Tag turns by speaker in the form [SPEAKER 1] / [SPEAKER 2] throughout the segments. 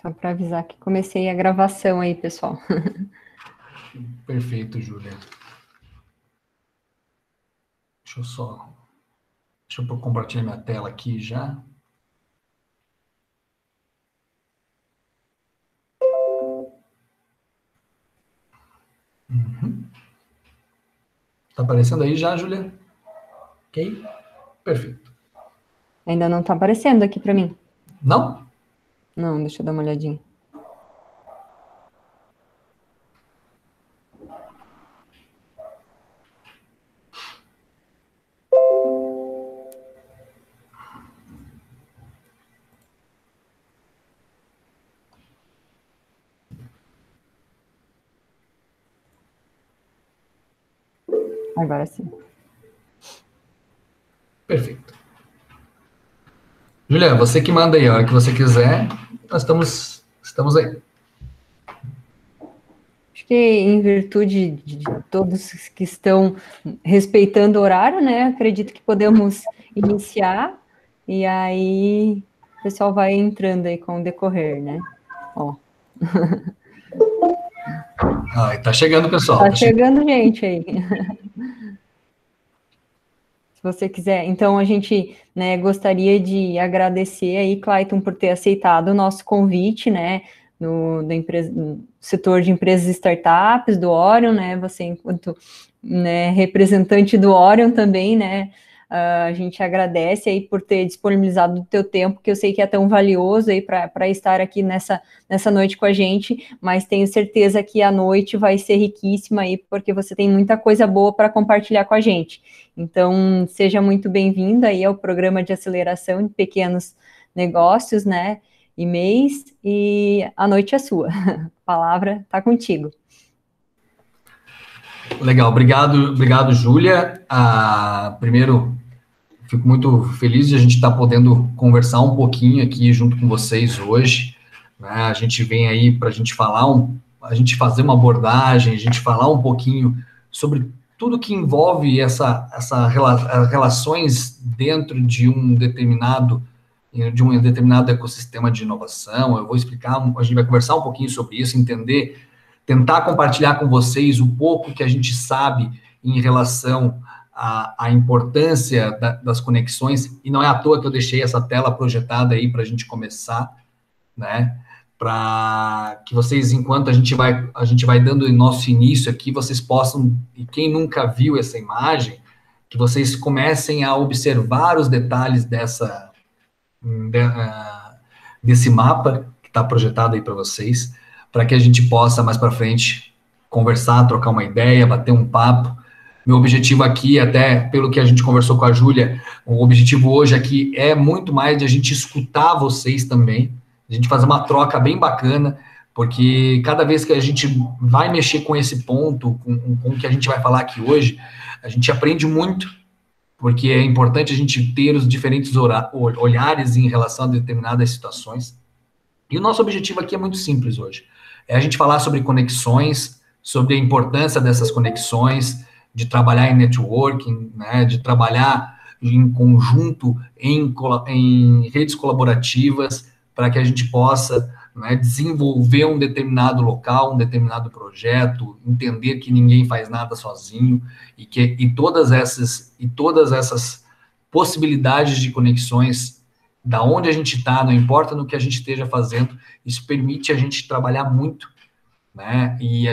[SPEAKER 1] Só para avisar que comecei a gravação aí, pessoal.
[SPEAKER 2] Perfeito, Júlia. Deixa eu compartilhar minha tela aqui já. Tá aparecendo aí já, Júlia? Ok? Perfeito.
[SPEAKER 1] Ainda não está aparecendo aqui para mim.
[SPEAKER 2] Não?
[SPEAKER 1] Não, deixa eu dar uma olhadinha. Agora sim.
[SPEAKER 2] Perfeito. Júlia, você que manda aí, a hora que você quiser, nós estamos aí.
[SPEAKER 1] Acho que em virtude de todos que estão respeitando o horário, né? Acredito que podemos iniciar e aí o pessoal vai entrando aí com o decorrer, né? Ó.
[SPEAKER 2] Tá chegando, pessoal.
[SPEAKER 1] Tá chegando gente aí. Se você quiser. Então, a gente, né, gostaria de agradecer aí, Clayton, por ter aceitado o nosso convite, né, no setor de empresas e startups do Orion, né, você enquanto, né, representante do Orion também, né, a gente agradece aí por ter disponibilizado o teu tempo, que eu sei que é tão valioso aí para estar aqui nessa noite com a gente, mas tenho certeza que a noite vai ser riquíssima aí, porque você tem muita coisa boa para compartilhar com a gente. Então, seja muito bem-vindo aí ao programa de aceleração de pequenos negócios, né, e MEIs, e a noite é sua. A palavra está contigo.
[SPEAKER 2] Legal, obrigado, Júlia. Primeiro, fico muito feliz de a gente estar podendo conversar um pouquinho aqui junto com vocês hoje, né? A gente vem aí para a gente a gente fazer uma abordagem, a gente falar um pouquinho sobre tudo que envolve essa relações dentro de um determinado ecossistema de inovação. Eu vou explicar, a gente vai conversar um pouquinho sobre isso, entender, tentar compartilhar com vocês o pouco que a gente sabe em relação à importância das conexões, e não é à toa que eu deixei essa tela projetada aí para a gente começar, né? Para que vocês, enquanto a gente vai dando o nosso início aqui, vocês possam, e quem nunca viu essa imagem, que vocês comecem a observar os detalhes desse mapa que está projetado aí para vocês, para que a gente possa, mais para frente, conversar, trocar uma ideia, bater um papo. Meu objetivo aqui, até pelo que a gente conversou com a Júlia, o objetivo hoje aqui é muito mais de a gente escutar vocês também, a gente fazer uma troca bem bacana, porque cada vez que a gente vai mexer com esse ponto, com o que a gente vai falar aqui hoje, a gente aprende muito, porque é importante a gente ter os diferentes olhares em relação a determinadas situações. E o nosso objetivo aqui é muito simples hoje. É a gente falar sobre conexões, sobre a importância dessas conexões, de trabalhar em networking, né, de trabalhar em conjunto, em redes colaborativas, para que a gente possa, né, desenvolver um determinado local, um determinado projeto, entender que ninguém faz nada sozinho e todas essas possibilidades de conexões, da onde a gente está, não importa no que a gente esteja fazendo, isso permite a gente trabalhar muito, né? E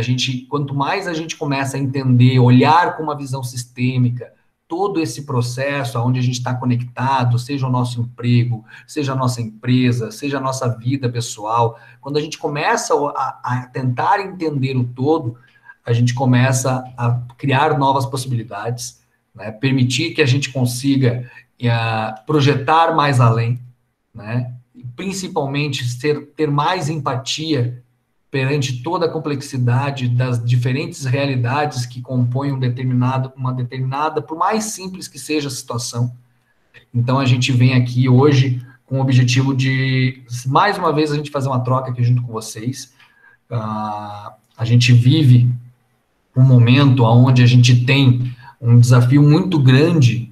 [SPEAKER 2] quanto mais a gente começa a entender, olhar com uma visão sistêmica, todo esse processo onde a gente está conectado, seja o nosso emprego, seja a nossa empresa, seja a nossa vida pessoal, quando a gente começa a tentar entender o todo, a gente começa a criar novas possibilidades, né? Permitir que a gente consiga projetar mais além, né? E principalmente ter mais empatia perante toda a complexidade das diferentes realidades que compõem uma determinada, por mais simples que seja a situação. Então, a gente vem aqui hoje com o objetivo de, mais uma vez, a gente fazer uma troca aqui junto com vocês. A gente vive um momento onde a gente tem um desafio muito grande,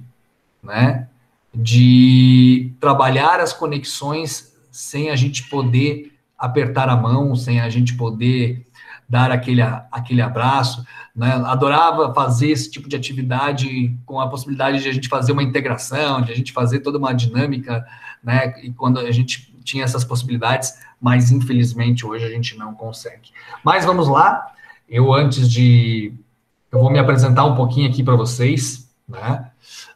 [SPEAKER 2] né, de trabalhar as conexões sem a gente poder apertar a mão, sem a gente poder dar aquele abraço, né? Adorava fazer esse tipo de atividade com a possibilidade de a gente fazer uma integração, de a gente fazer toda uma dinâmica, né? E quando a gente tinha essas possibilidades, mas infelizmente hoje a gente não consegue. Mas vamos lá, eu vou me apresentar um pouquinho aqui para vocês, né?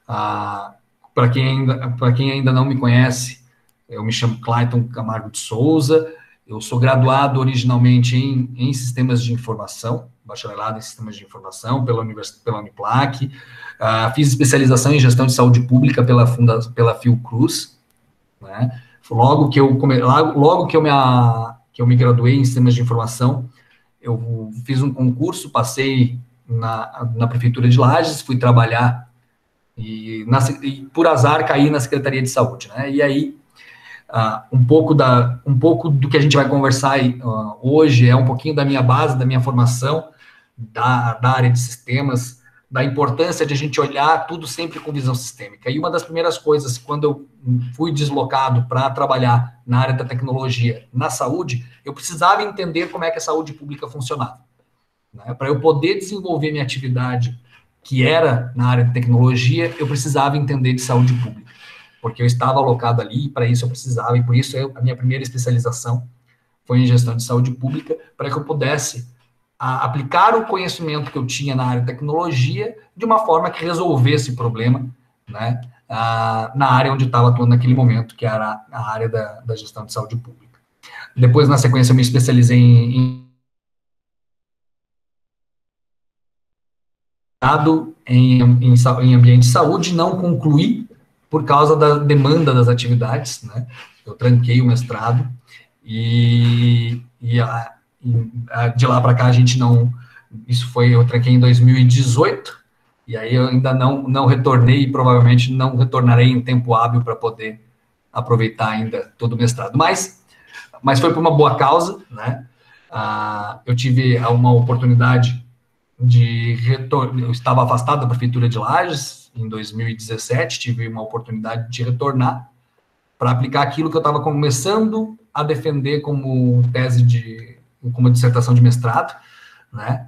[SPEAKER 2] Para quem ainda não me conhece, eu me chamo Clayton Camargo de Souza, eu sou graduado originalmente em Sistemas de Informação, bacharelado em Sistemas de Informação pela Uniplac, fiz especialização em Gestão de Saúde Pública pela Fiocruz, né? Logo que eu me graduei em Sistemas de Informação, eu fiz um concurso, passei na Prefeitura de Lages, fui trabalhar e por azar caí na Secretaria de Saúde, né? E aí, um pouco do que a gente vai conversar hoje é um pouquinho da minha base, da minha formação, da área de sistemas, da importância de a gente olhar tudo sempre com visão sistêmica. E uma das primeiras coisas, quando eu fui deslocado para trabalhar na área da tecnologia, na saúde, eu precisava entender como é que a saúde pública funcionava, né? Para eu poder desenvolver minha atividade, que era na área de tecnologia, eu precisava entender de saúde pública, porque eu estava alocado ali, e para isso eu precisava, e por isso a minha primeira especialização foi em gestão de saúde pública, para que eu pudesse aplicar o conhecimento que eu tinha na área de tecnologia de uma forma que resolvesse o problema, né, na área onde eu estava atuando naquele momento, que era a área da gestão de saúde pública. Depois, na sequência, eu me especializei em ambiente de saúde, não concluí por causa da demanda das atividades, né? Eu tranquei o mestrado e de lá para cá a gente não... eu tranquei em 2018, e aí eu ainda não retornei, e provavelmente não retornarei em tempo hábil para poder aproveitar ainda todo o mestrado. Mas foi por uma boa causa, né? Eu tive uma oportunidade eu estava afastado da Prefeitura de Lages em 2017, tive uma oportunidade de retornar para aplicar aquilo que eu estava começando a defender como como dissertação de mestrado, né?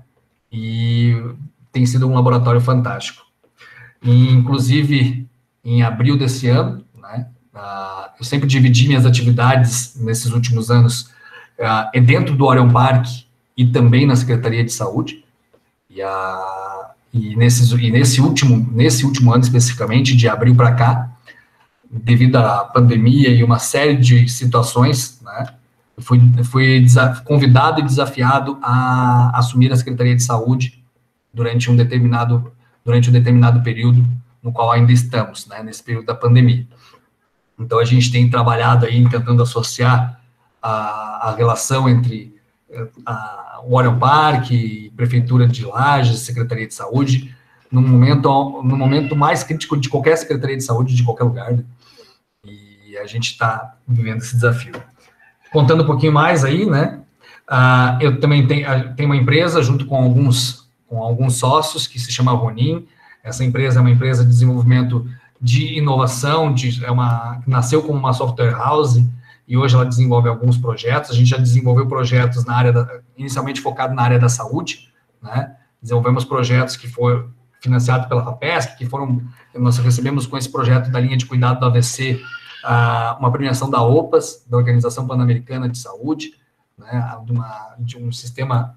[SPEAKER 2] E tem sido um laboratório fantástico. E, inclusive, em abril desse ano, né, eu sempre dividi minhas atividades nesses últimos anos dentro do Orion Park e também na Secretaria de Saúde. E nesse último ano, especificamente, de abril para cá, devido à pandemia e uma série de situações, né, eu fui convidado e desafiado a assumir a Secretaria de Saúde durante um determinado período, no qual ainda estamos, né, nesse período da pandemia. Então, a gente tem trabalhado aí tentando associar a relação entre o Orion Park, Prefeitura de Lages, Secretaria de Saúde, no momento mais crítico de qualquer Secretaria de Saúde, de qualquer lugar, né? E a gente está vivendo esse desafio. Contando um pouquinho mais aí, né, eu também tenho uma empresa, junto com alguns sócios, que se chama Ronin. Essa empresa é uma empresa de desenvolvimento de inovação, nasceu como uma software house, e hoje ela desenvolve alguns projetos. A gente já desenvolveu projetos inicialmente focado na área da saúde, né? Desenvolvemos projetos que foram financiados pela FAPESC, nós recebemos com esse projeto da linha de cuidado do AVC, uma premiação da OPAS, da Organização Pan-Americana de Saúde, né? De um sistema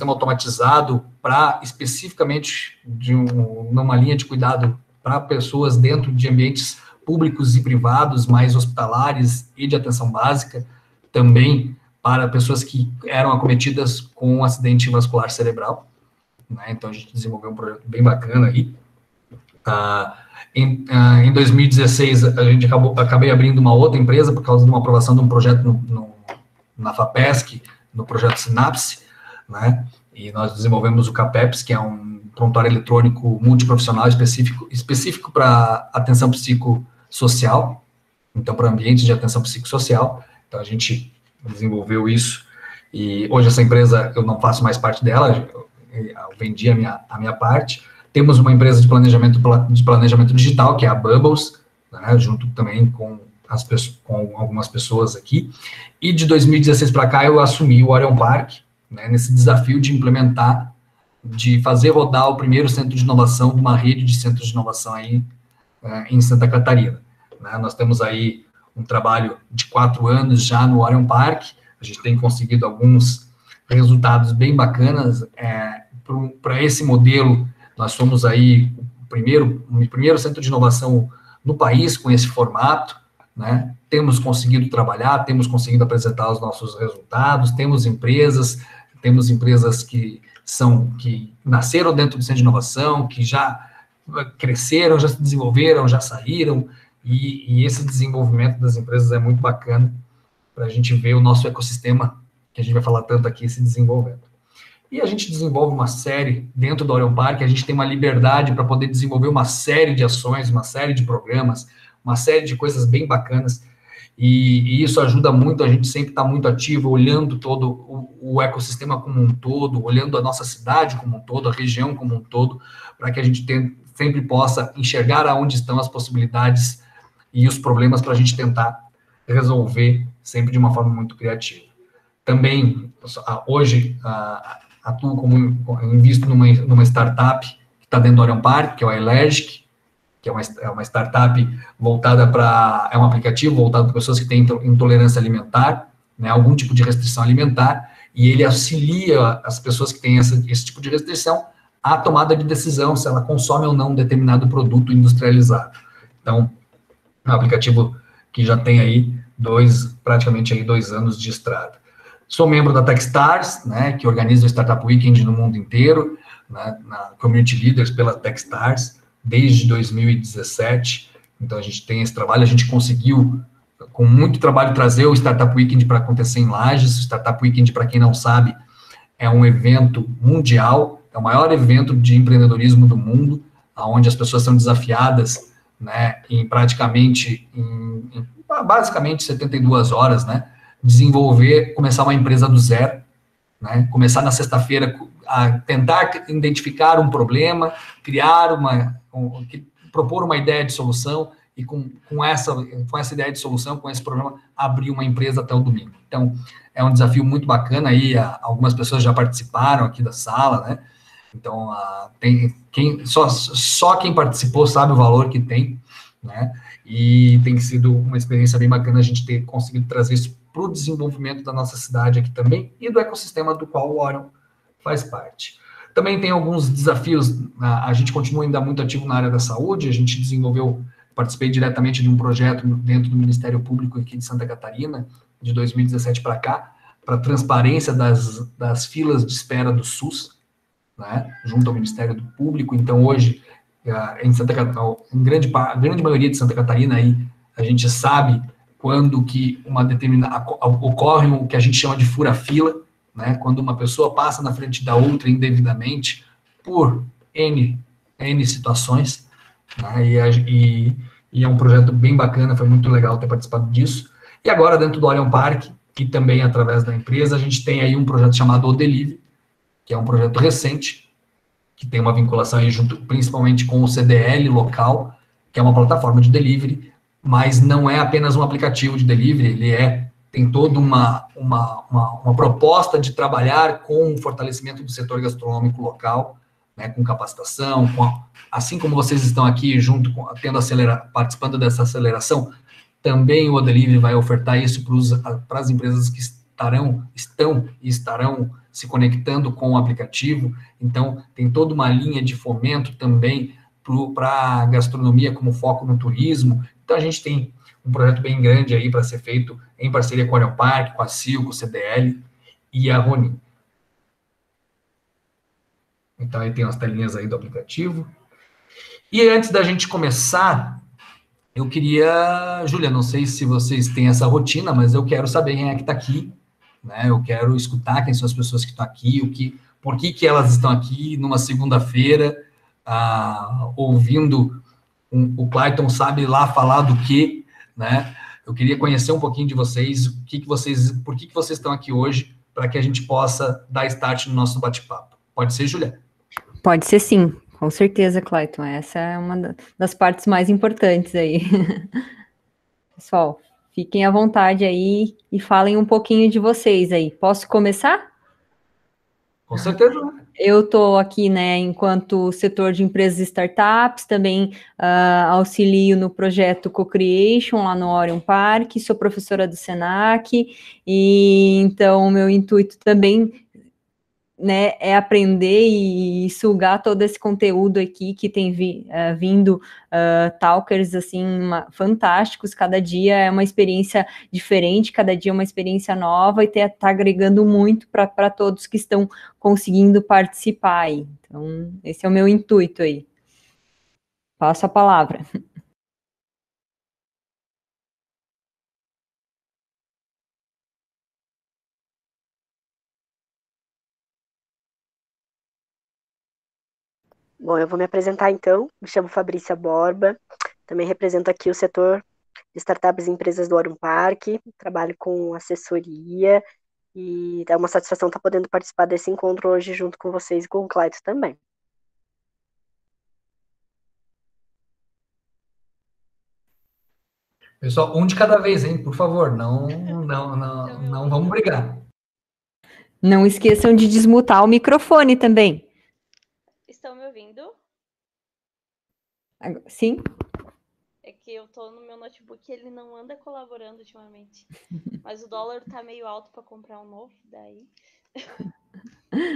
[SPEAKER 2] automatizado especificamente numa linha de cuidado para pessoas dentro de ambientes públicos e privados, mais hospitalares e de atenção básica, também para pessoas que eram acometidas com um acidente vascular cerebral, né? Então, a gente desenvolveu um projeto bem bacana aí. Em 2016, acabei abrindo uma outra empresa por causa de uma aprovação de um projeto na FAPESC, no projeto Sinapse, né? E nós desenvolvemos o CAPEPS, que é um prontuário eletrônico multiprofissional específico para atenção psicossocial, então para ambientes de atenção psicossocial. Então a gente desenvolveu isso, e hoje essa empresa eu não faço mais parte dela, eu vendi a minha parte. Temos uma empresa de planejamento digital, que é a Bubbles, né, junto também com com algumas pessoas aqui, e de 2016 para cá eu assumi o Orion Park, né, nesse desafio de implementar, de fazer rodar o primeiro centro de inovação de uma rede de centros de inovação aí em Santa Catarina. Né? Nós temos aí um trabalho de 4 anos já no Orion Park, a gente tem conseguido alguns resultados bem bacanas. Para esse modelo, nós somos aí o primeiro centro de inovação no país com esse formato, né? Temos conseguido trabalhar, temos conseguido apresentar os nossos resultados, temos empresas que nasceram dentro do centro de inovação, que já cresceram, já se desenvolveram, já saíram, e esse desenvolvimento das empresas é muito bacana para a gente ver o nosso ecossistema, que a gente vai falar tanto aqui, se desenvolvendo. E a gente desenvolve uma série, dentro do Orion Park, a gente tem uma liberdade para poder desenvolver uma série de ações, uma série de programas, uma série de coisas bem bacanas, e isso ajuda muito, a gente sempre está muito ativo, olhando todo o ecossistema como um todo, olhando a nossa cidade como um todo, a região como um todo, para que a gente sempre possa enxergar aonde estão as possibilidades e os problemas para a gente tentar resolver sempre de uma forma muito criativa. Também, hoje, atuo invisto numa startup que está dentro do Orion Park, que é o Allergic, que é uma startup voltada é um aplicativo voltado para pessoas que têm intolerância alimentar, né, algum tipo de restrição alimentar, e ele auxilia as pessoas que têm esse tipo de restrição à tomada de decisão, se ela consome ou não um determinado produto industrializado. Então, é um aplicativo que já tem aí praticamente aí 2 anos de estrada. Sou membro da Techstars, né, que organiza o Startup Weekend no mundo inteiro, né, na Community Leaders pela Techstars, desde 2017. Então, a gente tem esse trabalho, a gente conseguiu, com muito trabalho, trazer o Startup Weekend para acontecer em Lages. O Startup Weekend, para quem não sabe, é um evento mundial, é o maior evento de empreendedorismo do mundo, onde as pessoas são desafiadas, né, basicamente 72 horas, né, começar uma empresa do zero, né, começar na sexta-feira a tentar identificar um problema, propor uma ideia de solução e com essa ideia de solução, com esse problema, abrir uma empresa até o domingo. Então, é um desafio muito bacana aí, algumas pessoas já participaram aqui da sala, né, então, só quem participou sabe o valor que tem, né, e tem sido uma experiência bem bacana a gente ter conseguido trazer isso para o desenvolvimento da nossa cidade aqui também e do ecossistema do qual o Orion faz parte. Também tem alguns desafios, a gente continua ainda muito ativo na área da saúde, a gente participei diretamente de um projeto dentro do Ministério Público aqui de Santa Catarina, de 2017 para cá, para transparência das filas de espera do SUS, né, junto ao Ministério do Público. Então, hoje, em Santa Catarina, a grande maioria de Santa Catarina, aí, a gente sabe quando que ocorre o que a gente chama de fura-fila, né, quando uma pessoa passa na frente da outra indevidamente por N situações, né, e é um projeto bem bacana, foi muito legal ter participado disso. E agora, dentro do Orion Park, e também através da empresa, a gente tem aí um projeto chamado O Delivery, que é um projeto recente, que tem uma vinculação aí junto, principalmente com o CDL local, que é uma plataforma de delivery, mas não é apenas um aplicativo de delivery, ele tem toda uma proposta de trabalhar com o fortalecimento do setor gastronômico local, né, com capacitação, assim como vocês estão aqui participando dessa aceleração, também o Delivery vai ofertar isso para as empresas que estarão se conectando com o aplicativo. Então, tem toda uma linha de fomento também para a gastronomia como foco no turismo. Então, a gente tem um projeto bem grande aí para ser feito em parceria com o Orion Park, com a CIL, com o CDL e a Ronin. Então, aí tem as telinhas aí do aplicativo. E antes da gente começar, eu queria... Júlia, não sei se vocês têm essa rotina, mas eu quero saber quem é que está aqui, né? Eu quero escutar quem são as pessoas que estão aqui, por que elas estão aqui numa segunda-feira, ouvindo o Clayton sabe lá falar do quê, né? Eu queria conhecer um pouquinho de vocês, por que vocês estão aqui hoje, para que a gente possa dar start no nosso bate-papo. Pode ser, Júlia?
[SPEAKER 1] Pode ser, sim, com certeza, Clayton. Essa é uma das partes mais importantes aí. Pessoal, fiquem à vontade aí e falem um pouquinho de vocês aí. Posso começar?
[SPEAKER 2] Com certeza.
[SPEAKER 1] Eu estou aqui, né, enquanto setor de empresas e startups, também auxilio no projeto Co-Creation lá no Orion Park, sou professora do Senac, e então o meu intuito também, né, é aprender e sugar todo esse conteúdo aqui que tem vindo talkers assim fantásticos. Cada dia é uma experiência diferente, cada dia é uma experiência nova, e tá agregando muito para todos que estão conseguindo participar aí. Então, esse é o meu intuito aí. Passo a palavra.
[SPEAKER 3] Bom, eu vou me apresentar então. Me chamo Fabrícia Borba, também represento aqui o setor de startups e empresas do Orion Park, trabalho com assessoria e é uma satisfação estar podendo participar desse encontro hoje junto com vocês e com o Clayton também.
[SPEAKER 2] Pessoal, um de cada vez, hein? Por favor, não vamos brigar.
[SPEAKER 1] Não esqueçam de desmutar o microfone também.
[SPEAKER 4] Estão me ouvindo?
[SPEAKER 1] Sim?
[SPEAKER 4] É que eu tô no meu notebook e ele não anda colaborando ultimamente. Mas o dólar tá meio alto para comprar um novo, daí.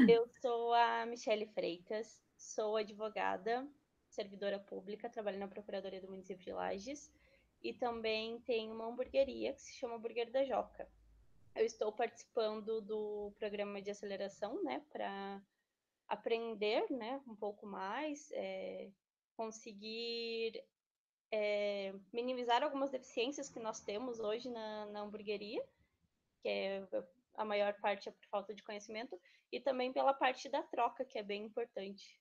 [SPEAKER 4] Eu sou a Michele Freitas, sou advogada, servidora pública, trabalho na Procuradoria do município de Lages e também tenho uma hamburgueria que se chama Burger da Joca. Eu estou participando do programa de aceleração, né, para aprender, né, um pouco mais, conseguir minimizar algumas deficiências que nós temos hoje na hamburgueria, que a maior parte é por falta de conhecimento, e também pela parte da troca, que é bem importante.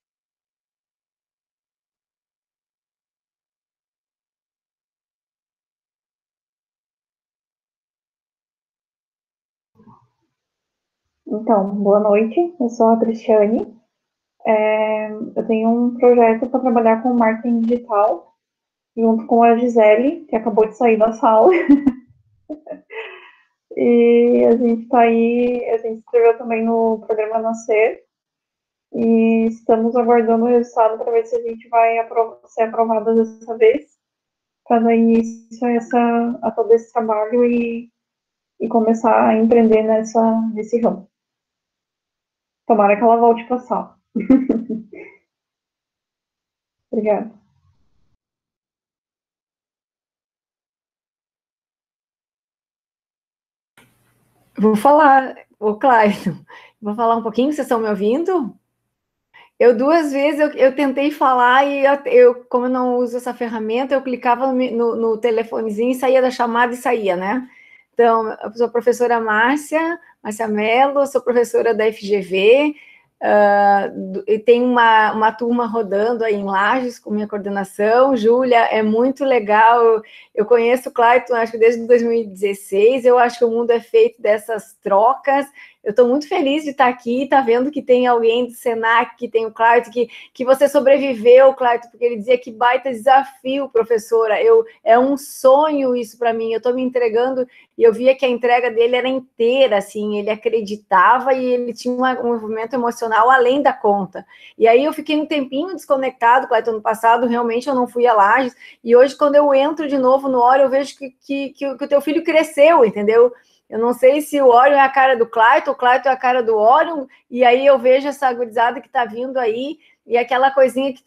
[SPEAKER 5] Então, boa noite, eu sou a Cristiane. Eu tenho um projeto para trabalhar com marketing digital, junto com a Gisele, que acabou de sair da sala. E a gente está aí, a gente se inscreveu também no programa Nascer, e estamos aguardando o resultado para ver se a gente vai ser aprovada dessa vez, para dar início a todo esse trabalho e começar a empreender nesse ramo. Tomara que ela volte para a sala. Obrigada.
[SPEAKER 6] Vou falar, ô Clayton, vou falar um pouquinho, vocês estão me ouvindo? Eu 2 vezes eu tentei falar e como eu não uso essa ferramenta, eu clicava no telefonezinho e saía da chamada e saía, né? Então, eu sou a professora Márcia Mello, sou professora da FGV, e tem uma turma rodando aí em Lages com minha coordenação. Júlia, é muito legal, eu conheço o Clayton, acho que desde 2016, eu acho que o mundo é feito dessas trocas. Eu estou muito feliz de estar aqui, tá vendo que tem alguém do Senac, que tem o Clayton, que você sobreviveu, Clayton, porque ele dizia que baita desafio, professora, é um sonho isso para mim, eu estou me entregando, e eu via que a entrega dele era inteira, assim, ele acreditava e ele tinha um movimento emocional além da conta. E aí eu fiquei um tempinho desconectado, Clayton, ano passado, realmente eu não fui a Lages, e hoje quando eu entro de novo no Orion, eu vejo que o teu filho cresceu, entendeu? Eu não sei se o Orion é a cara do Clayton, o Clayton é a cara do Orion, e aí eu vejo essa gurizada que está vindo aí, e aquela coisinha que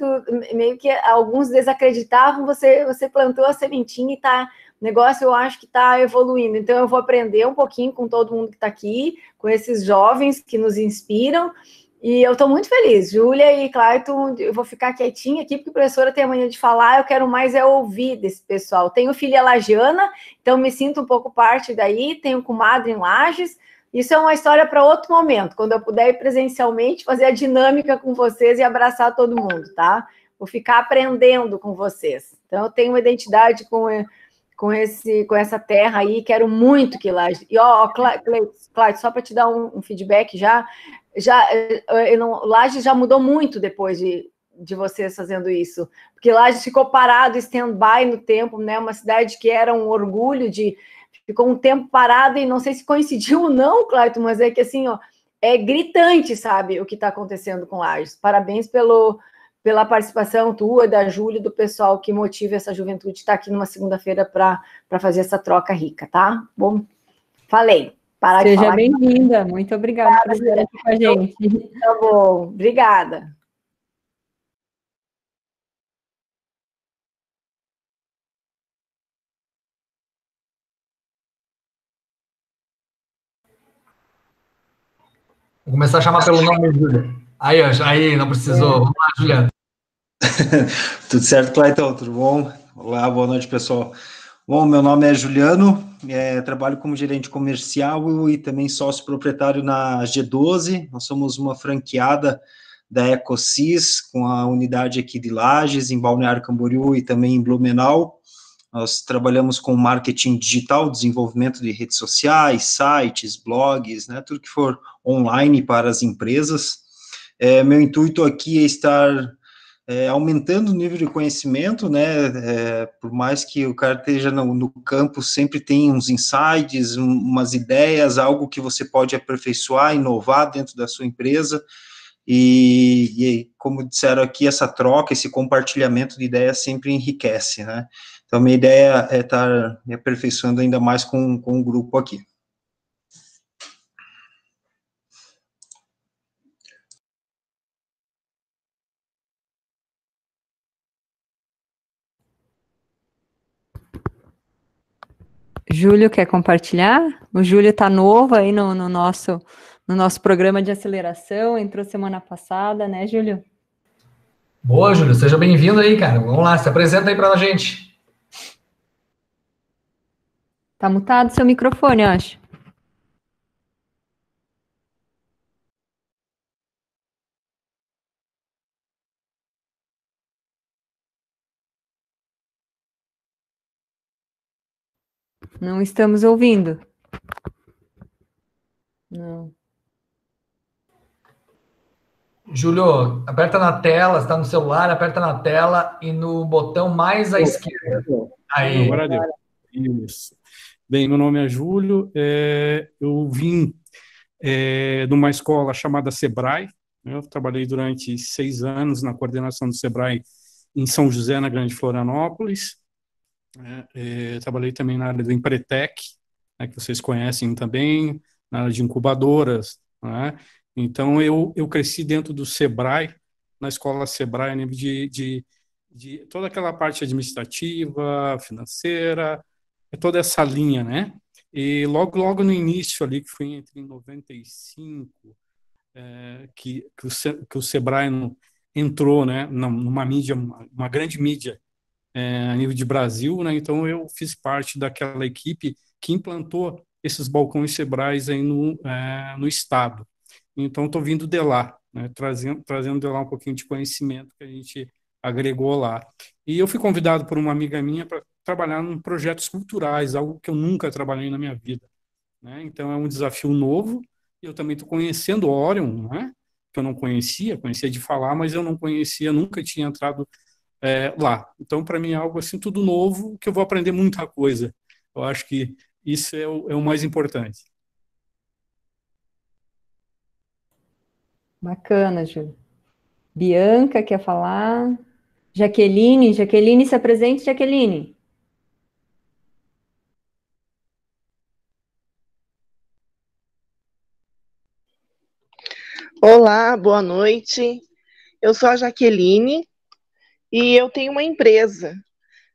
[SPEAKER 6] meio que alguns desacreditavam, você plantou a sementinha e tá, o negócio eu acho que está evoluindo. Então eu vou aprender um pouquinho com todo mundo que está aqui, com esses jovens que nos inspiram, e eu estou muito feliz. Júlia e Clayton, eu vou ficar quietinha aqui, porque a professora tem a mania de falar, eu quero mais ouvir desse pessoal. Tenho filha lagiana, então me sinto um pouco parte daí, tenho comadre em Lages. Isso é uma história para outro momento, quando eu puder ir presencialmente, fazer a dinâmica com vocês e abraçar todo mundo, tá? Vou ficar aprendendo com vocês. Então, eu tenho uma identidade com essa terra aí, quero muito que Lages... E, Clayton, só para te dar um feedback Lages já mudou muito depois de vocês fazendo isso, porque Lages ficou parado, stand-by no tempo, né? Uma cidade que era um orgulho ficou um tempo parado, e não sei se coincidiu ou não, Clayton, mas é que assim, ó, é gritante, sabe, o que está acontecendo com Lages. Parabéns pela participação tua, da Júlia, do pessoal que motiva essa juventude estar aqui numa segunda-feira para fazer essa troca rica, tá? Bom, falei.
[SPEAKER 1] Seja bem-vinda, muito obrigada por estar aqui com a gente.
[SPEAKER 6] Tá bom, obrigada.
[SPEAKER 2] Vou começar a chamar pelo nome, Júlia. Aí, não precisou. Vamos lá, Juliano.
[SPEAKER 7] Tudo certo, Clayton? Tudo bom? Olá, boa noite, pessoal. Bom, meu nome é Juliano, trabalho como gerente comercial e também sócio proprietário na G12. Nós somos uma franqueada da Ecosys, com a unidade aqui de Lages, em Balneário Camboriú e também em Blumenau. Nós trabalhamos com marketing digital, desenvolvimento de redes sociais, sites, blogs, né, tudo que for online para as empresas. Meu intuito aqui é estar aumentando o nível de conhecimento, né, por mais que o cara esteja no campo, sempre tem uns insights, umas ideias, algo que você pode aperfeiçoar, inovar dentro da sua empresa, e como disseram aqui, essa troca, esse compartilhamento de ideias sempre enriquece, né. Então, minha ideia é estar me aperfeiçoando ainda mais com o grupo aqui.
[SPEAKER 1] Júlio quer compartilhar? O Júlio está novo aí no nosso programa de aceleração, entrou semana passada, né, Júlio?
[SPEAKER 2] Boa, Júlio, seja bem-vindo aí, cara. Vamos lá, se apresenta aí para a gente.
[SPEAKER 1] Tá mutado seu microfone, eu acho. Não estamos ouvindo. Não.
[SPEAKER 2] Júlio, aperta na tela, está no celular, aperta na tela e no botão mais à esquerda. Aí.
[SPEAKER 8] Agora deu. Isso. Bem, meu nome é Júlio, eu vim de uma escola chamada Sebrae, né? Eu trabalhei durante 6 anos na coordenação do Sebrae em São José, na Grande Florianópolis. Trabalhei também na área do Empretec, né, que vocês conhecem também, na área de incubadoras, né? Então, eu cresci dentro do Sebrae, na escola Sebrae, a nível de toda aquela parte administrativa, financeira, toda essa linha, né? E logo no início ali, que foi entre 95, que o Sebrae entrou, né, numa mídia, uma grande mídia, a nível de Brasil, né? Então eu fiz parte daquela equipe que implantou esses balcões Sebrais aí no estado. Então estou vindo de lá, né? Trazendo de lá um pouquinho de conhecimento que a gente agregou lá. E eu fui convidado por uma amiga minha para trabalhar em projetos culturais, algo que eu nunca trabalhei na minha vida, né? Então é um desafio novo. Eu também estou conhecendo o Orion, né? Que eu não conhecia de falar, mas eu não conhecia, nunca tinha entrado lá. Então, para mim, é algo assim, tudo novo, que eu vou aprender muita coisa. Eu acho que isso é o mais importante.
[SPEAKER 1] Bacana, Júlio. Bianca quer falar. Jaqueline, se apresente, Jaqueline.
[SPEAKER 9] Olá, boa noite. Eu sou a Jaqueline e eu tenho uma empresa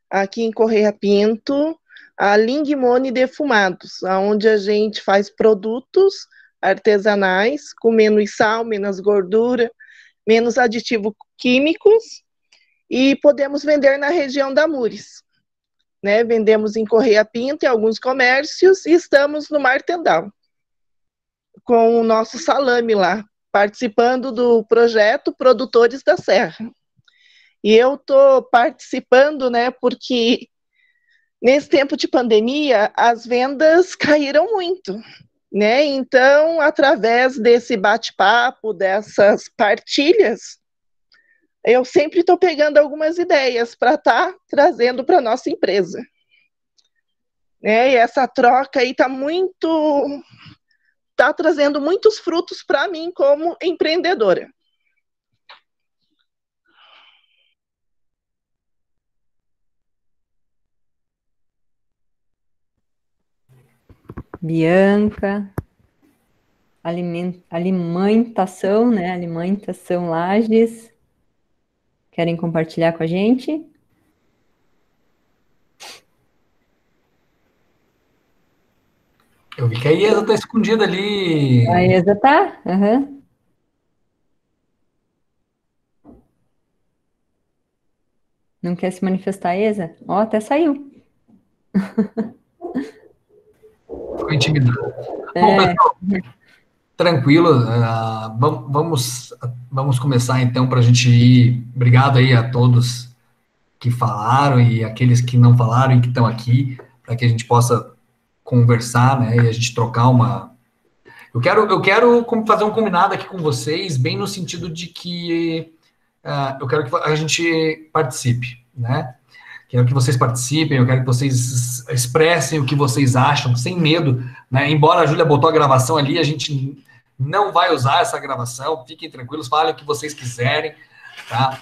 [SPEAKER 9] aqui em Correia Pinto, a Lingmone Defumados, onde a gente faz produtos artesanais com menos sal, menos gordura, menos aditivos químicos, e podemos vender na região da Mures, né? Vendemos em Correia Pinto, em alguns comércios, e estamos no Martendal, com o nosso salame lá, participando do projeto Produtores da Serra. E eu estou participando, né, porque nesse tempo de pandemia, as vendas caíram muito, né? Então, através desse bate-papo, dessas partilhas, eu sempre estou pegando algumas ideias para estar trazendo para a nossa empresa. E essa troca aí está trazendo muitos frutos para mim como empreendedora.
[SPEAKER 1] Bianca, alimentação, né? Alimentação Lages. Querem compartilhar com a gente?
[SPEAKER 2] Eu vi que a Iesa está escondida ali.
[SPEAKER 1] A Iesa tá? Uhum. Não quer se manifestar, Iesa? Ó, até saiu.
[SPEAKER 2] Ficou intimidado. Bom, pessoal, tranquilo. Vamos começar então para a gente ir. Obrigado aí a todos que falaram e aqueles que não falaram e que estão aqui, para que a gente possa conversar, né? E a gente trocar uma. Eu quero fazer um combinado aqui com vocês, bem no sentido de que eu quero que a gente participe, né? Quero que vocês participem, eu quero que vocês expressem o que vocês acham, sem medo, né? Embora a Júlia botou a gravação ali, a gente não vai usar essa gravação, fiquem tranquilos, falem o que vocês quiserem, tá?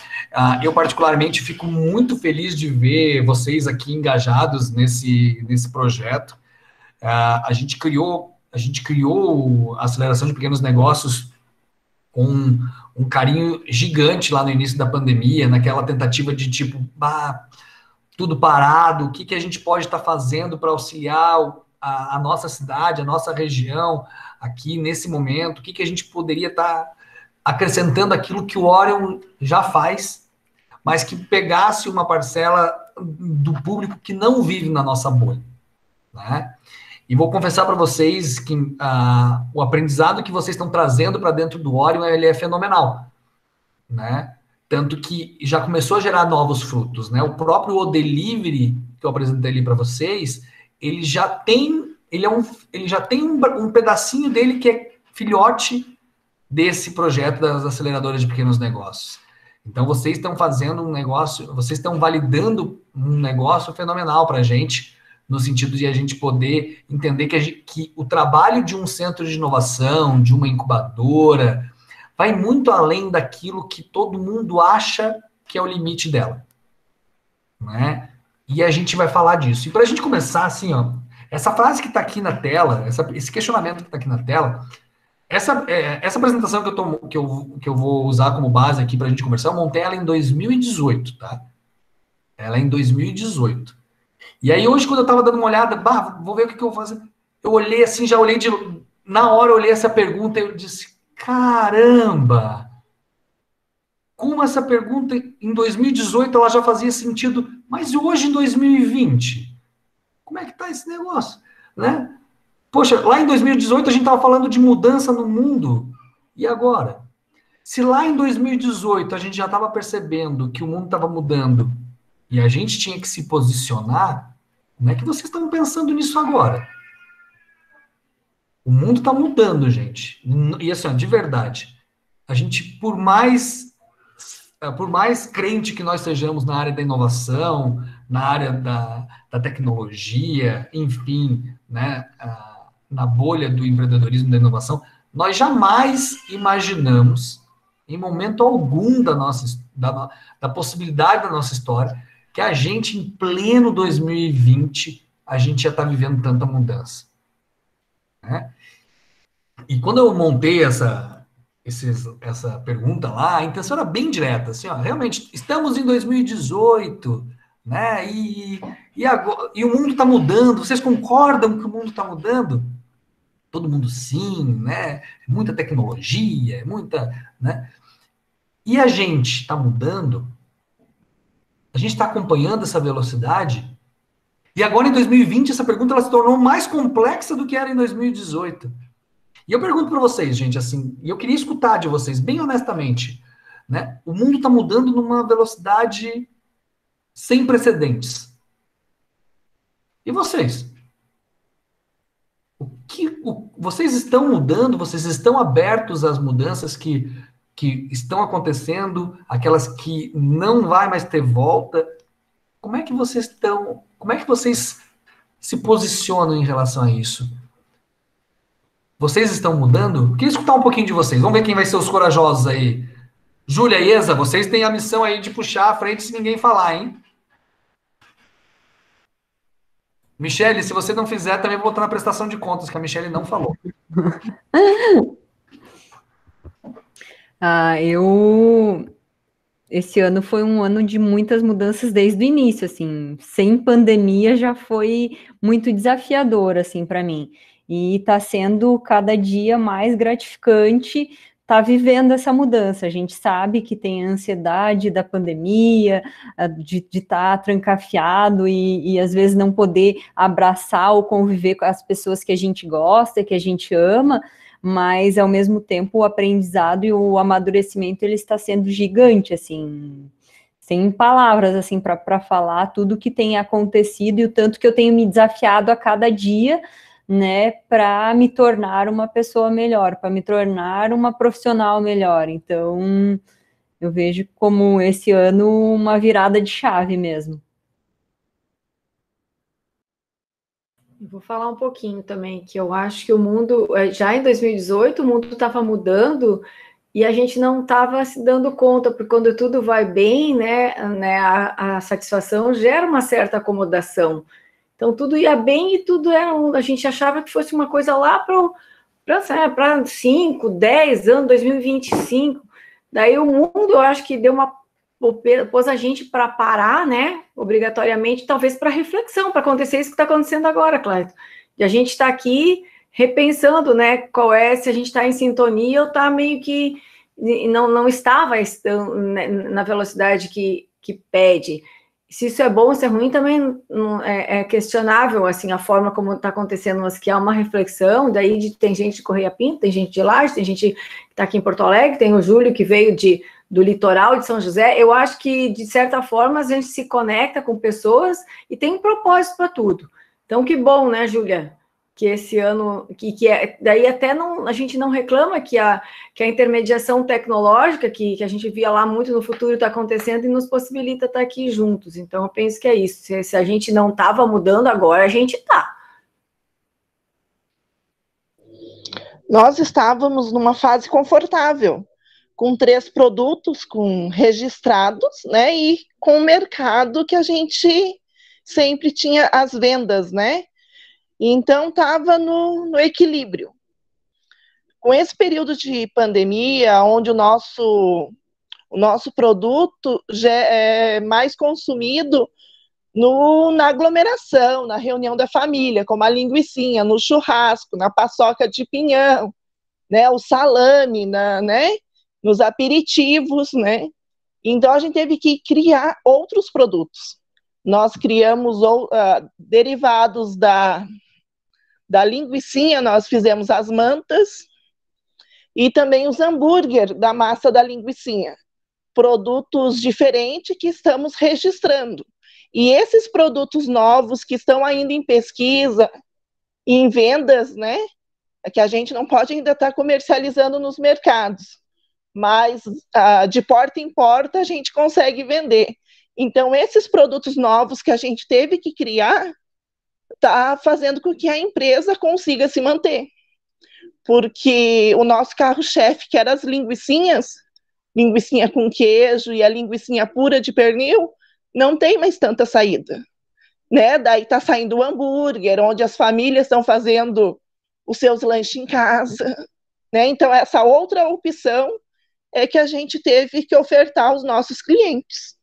[SPEAKER 2] Eu, particularmente, fico muito feliz de ver vocês aqui engajados nesse projeto. A gente criou a Aceleração de Pequenos Negócios com um carinho gigante lá no início da pandemia, naquela tentativa de tipo, tudo parado, o que a gente pode estar fazendo para auxiliar a nossa cidade, a nossa região aqui nesse momento, o que a gente poderia estar acrescentando aquilo que o Orion já faz, mas que pegasse uma parcela do público que não vive na nossa bolha, né? E vou confessar para vocês que o aprendizado que vocês estão trazendo para dentro do Orion, ele é fenomenal, né? Tanto que já começou a gerar novos frutos, né? O próprio O Delivery, que eu apresentei ali para vocês, ele já tem um pedacinho dele que é filhote desse projeto das aceleradoras de pequenos negócios. Então, vocês estão fazendo um negócio, vocês estão validando um negócio fenomenal para a gente, no sentido de a gente poder entender que o trabalho de um centro de inovação, de uma incubadora, vai muito além daquilo que todo mundo acha que é o limite dela, né? E a gente vai falar disso. E para a gente começar, assim, ó, essa frase que está aqui na tela, esse questionamento que está aqui na tela, essa apresentação que eu vou usar como base aqui para a gente conversar, eu montei ela em 2018, tá? Ela é em 2018. E aí hoje, quando eu estava dando uma olhada, vou ver o que eu vou fazer. Eu olhei assim, na hora eu olhei essa pergunta e eu disse, caramba! Como essa pergunta em 2018 ela já fazia sentido, mas hoje em 2020? Como é que tá esse negócio? Né? Poxa, lá em 2018 a gente estava falando de mudança no mundo, e agora? Se lá em 2018 a gente já estava percebendo que o mundo estava mudando e a gente tinha que se posicionar, como é que vocês estão pensando nisso agora? O mundo está mudando, gente. E assim, de verdade, a gente, por mais crente que nós sejamos na área da inovação, na área da tecnologia, enfim, né, na bolha do empreendedorismo, da inovação, nós jamais imaginamos, em momento algum da possibilidade da nossa história, que a gente, em pleno 2020, a gente já está vivendo tanta mudança, né? E quando eu montei essa pergunta lá, a intenção era bem direta, assim, ó, realmente, estamos em 2018, né, e o mundo está mudando, vocês concordam que o mundo está mudando? Todo mundo sim, né, muita tecnologia, né, e a gente está mudando, a gente está acompanhando essa velocidade, e agora em 2020 essa pergunta ela se tornou mais complexa do que era em 2018. E eu pergunto para vocês, gente, assim, e eu queria escutar de vocês, bem honestamente, né? O mundo está mudando numa velocidade sem precedentes. E vocês? Vocês estão mudando? Vocês estão abertos às mudanças que que estão acontecendo, aquelas que não vai mais ter volta. Como é que vocês se posicionam em relação a isso? Vocês estão mudando? Queria escutar um pouquinho de vocês. Vamos ver quem vai ser os corajosos aí. Júlia e Eza, vocês têm a missão aí de puxar a frente se ninguém falar, hein? Michele, se você não fizer, também vou botar na prestação de contas, que a Michele não falou.
[SPEAKER 1] Esse ano foi um ano de muitas mudanças desde o início, assim, sem pandemia já foi muito desafiador, assim, para mim. E está sendo cada dia mais gratificante estar vivendo essa mudança. A gente sabe que tem a ansiedade da pandemia, de estar trancafiado e às vezes não poder abraçar ou conviver com as pessoas que a gente gosta, que a gente ama, mas ao mesmo tempo o aprendizado e o amadurecimento ele está sendo gigante, assim, sem palavras, assim, para falar tudo que tem acontecido e o tanto que eu tenho me desafiado a cada dia, né, para me tornar uma pessoa melhor, para me tornar uma profissional melhor. Então, eu vejo como esse ano uma virada de chave mesmo.
[SPEAKER 6] Eu vou falar um pouquinho também, que eu acho que o mundo, já em 2018, o mundo estava mudando e a gente não estava se dando conta, porque quando tudo vai bem, né a satisfação gera uma certa acomodação. Então, tudo ia bem e tudo era... A gente achava que fosse uma coisa lá para 5, 10 anos, 2025. Daí o mundo, eu acho que pôs a gente para parar, né, obrigatoriamente, talvez para reflexão, para acontecer isso que está acontecendo agora, Clayton. E a gente está aqui repensando, né, se a gente está em sintonia ou está meio que não estava na velocidade que pede. Se isso é bom ou se é ruim, também é questionável, assim, a forma como está acontecendo, mas que há uma reflexão, daí tem gente de Correia Pinto, tem gente de Lages, tem gente que está aqui em Porto Alegre, tem o Júlio que veio do litoral de São José. Eu acho que, de certa forma, a gente se conecta com pessoas e tem um propósito para tudo. Então, que bom, né, Júlia? Que esse ano, daí até a gente não reclama que a intermediação tecnológica, que a gente via lá muito no futuro, está acontecendo e nos possibilita estar aqui juntos. Então, eu penso que é isso. Se a gente não estava mudando agora, a gente está.
[SPEAKER 9] Nós estávamos numa fase confortável, com 3 produtos registrados, né, e com o mercado que a gente sempre tinha as vendas, né? Então, estava no equilíbrio. Com esse período de pandemia, onde o nosso produto já é mais consumido na aglomeração, na reunião da família, como a linguicinha, no churrasco, na paçoca de pinhão, né, o salame, né, nos aperitivos, né? Então, a gente teve que criar outros produtos. Nós criamos derivados da linguicinha, nós fizemos as mantas e também os hambúrguer da massa da linguicinha. Produtos diferentes que estamos registrando. E esses produtos novos que estão ainda em pesquisa e em vendas, né, que a gente não pode ainda estar comercializando nos mercados, mas de porta em porta a gente consegue vender. Então, esses produtos novos que a gente teve que criar está fazendo com que a empresa consiga se manter. Porque o nosso carro-chefe, que era as linguicinha com queijo e a linguicinha pura de pernil, não tem mais tanta saída. Né? Daí está saindo o hambúrguer, onde as famílias estão fazendo os seus lanches em casa. Né? Então, essa outra opção é que a gente teve que ofertar aos nossos clientes.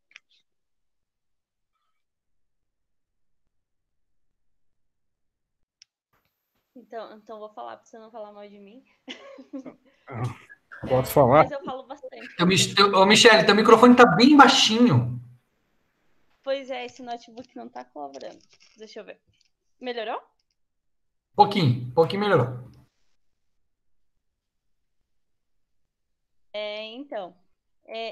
[SPEAKER 4] Então vou falar para você não falar mal de mim.
[SPEAKER 8] Posso falar?
[SPEAKER 4] Mas eu falo bastante.
[SPEAKER 2] Michele, teu microfone tá bem baixinho.
[SPEAKER 4] Pois é, esse notebook não tá colaborando. Deixa eu ver. Melhorou?
[SPEAKER 2] Pouquinho melhorou.
[SPEAKER 4] Então,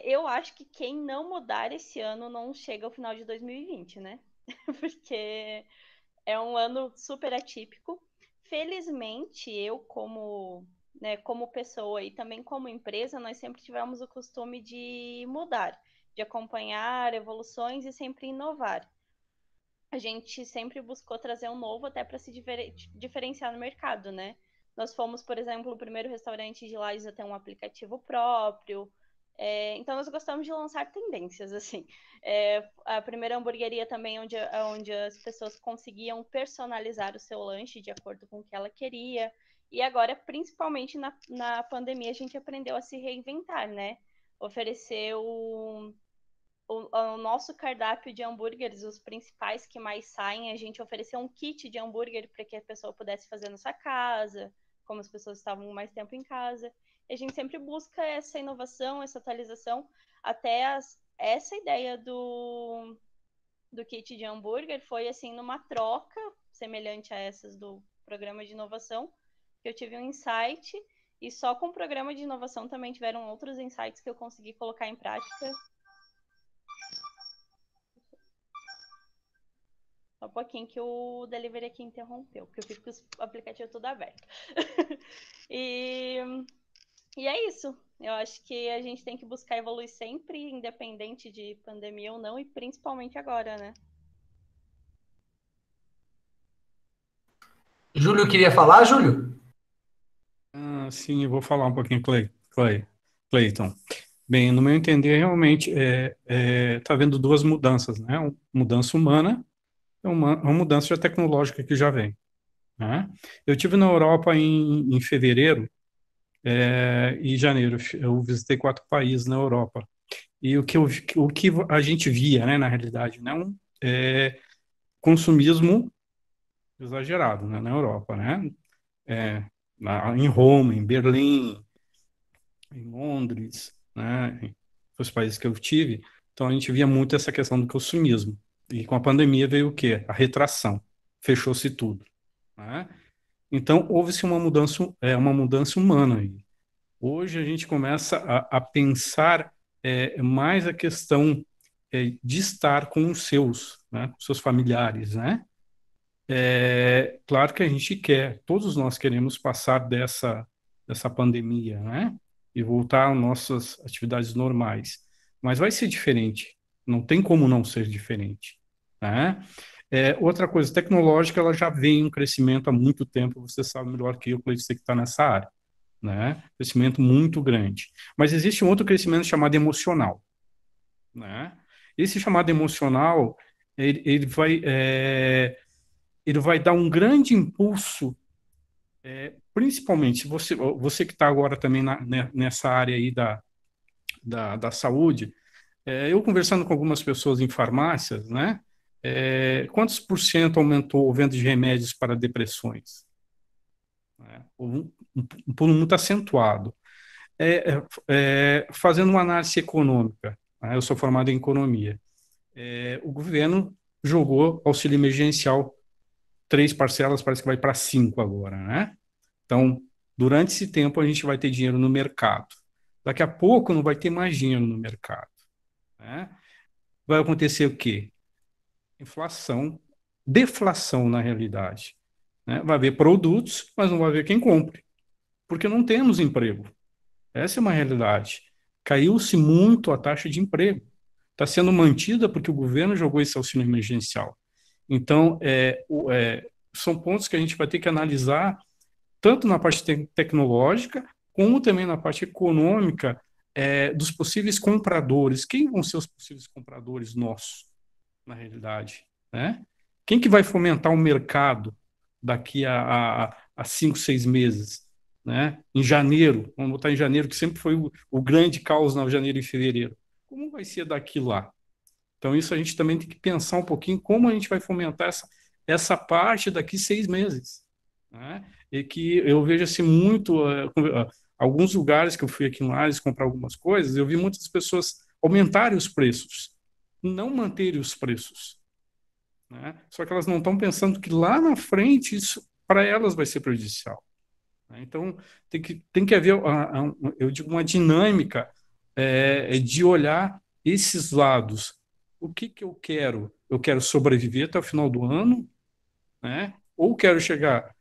[SPEAKER 4] eu acho que quem não mudar esse ano não chega ao final de 2020, né? Porque é um ano super atípico. Felizmente, eu como né, como pessoa e também como empresa, nós sempre tivemos o costume de mudar, de acompanhar evoluções e sempre inovar. A gente sempre buscou trazer um novo até para se diferenciar no mercado, né? Nós fomos, por exemplo, o primeiro restaurante de Lages a ter um aplicativo próprio. Então, nós gostamos de lançar tendências, assim. A primeira hamburgueria também, onde as pessoas conseguiam personalizar o seu lanche de acordo com o que ela queria. E agora, principalmente na pandemia, a gente aprendeu a se reinventar, né? Oferecer o nosso cardápio de hambúrgueres, os principais que mais saem, a gente ofereceu um kit de hambúrguer para que a pessoa pudesse fazer na sua casa, como as pessoas estavam mais tempo em casa. E a gente sempre busca essa inovação, essa atualização, até essa ideia do kit de hambúrguer foi assim numa troca semelhante a essas do programa de inovação, que eu tive um insight, e só com o programa de inovação também tiveram outros insights que eu consegui colocar em prática. Só um pouquinho que o delivery aqui interrompeu, porque eu fico com o aplicativo todo aberto. E é isso. Eu acho que a gente tem que buscar evoluir sempre, independente de pandemia ou não, e principalmente agora, né?
[SPEAKER 2] Júlio queria falar, Júlio?
[SPEAKER 8] Sim, eu vou falar um pouquinho, Cleiton. Bem, no meu entender, realmente, está havendo duas mudanças, né? Uma mudança humana e uma mudança já tecnológica que já vem, né? Eu tive na Europa em fevereiro e janeiro. Eu visitei 4 países na Europa. E o que a gente via, né, na realidade, né, consumismo exagerado, né, na Europa, né? Em Roma, em Berlim, em Londres, né, os países que eu tive. Então a gente via muito essa questão do consumismo. E com a pandemia veio o quê? A retração. Fechou-se tudo, né? Então houve-se uma mudança humana aí. Hoje a gente começa a pensar mais a questão de estar com os seus, né, com seus familiares, né? Claro que a gente quer, todos nós queremos passar dessa pandemia, né? E voltar às nossas atividades normais. Mas vai ser diferente. Não tem como não ser diferente, né? Outra coisa, tecnológica, ela já vem em um crescimento há muito tempo, você sabe melhor que eu, você que está nessa área, né? Crescimento muito grande. Mas existe um outro crescimento chamado emocional, né? Esse chamado emocional, ele vai dar um grande impulso, principalmente você que está agora também nessa área aí da saúde. Eu conversando com algumas pessoas em farmácias, né? Quantos por cento aumentou a venda de remédios para depressões? Um pulo muito acentuado. Fazendo uma análise econômica, né? Eu sou formado em economia. O governo jogou auxílio emergencial 3 parcelas, parece que vai para 5 agora, né? Então, durante esse tempo, a gente vai ter dinheiro no mercado. Daqui a pouco não vai ter mais dinheiro no mercado, né? Vai acontecer o quê? Inflação, deflação na realidade, né? Vai haver produtos, mas não vai haver quem compre, porque não temos emprego. Essa é uma realidade. Caiu-se muito a taxa de emprego. Está sendo mantida porque o governo jogou esse auxílio emergencial. Então, são pontos que a gente vai ter que analisar, tanto na parte tecnológica, como também na parte econômica, dos possíveis compradores. Quem vão ser os possíveis compradores nossos, na realidade, né? Quem que vai fomentar o mercado daqui a 5, 6 meses? Né? Em janeiro, vamos botar em janeiro, que sempre foi o grande caos na janeiro e fevereiro. Como vai ser daqui lá? Então, isso a gente também tem que pensar um pouquinho como a gente vai fomentar essa parte daqui 6 meses. Né? E que eu vejo assim muito, alguns lugares que eu fui aqui em Lages comprar algumas coisas, eu vi muitas pessoas aumentarem os preços, não manterem os preços. Né? Só que elas não estão pensando que lá na frente isso para elas vai ser prejudicial. Então, tem que haver, eu digo, uma dinâmica de olhar esses lados. O que eu quero? Eu quero sobreviver até o final do ano, né? Ou quero chegar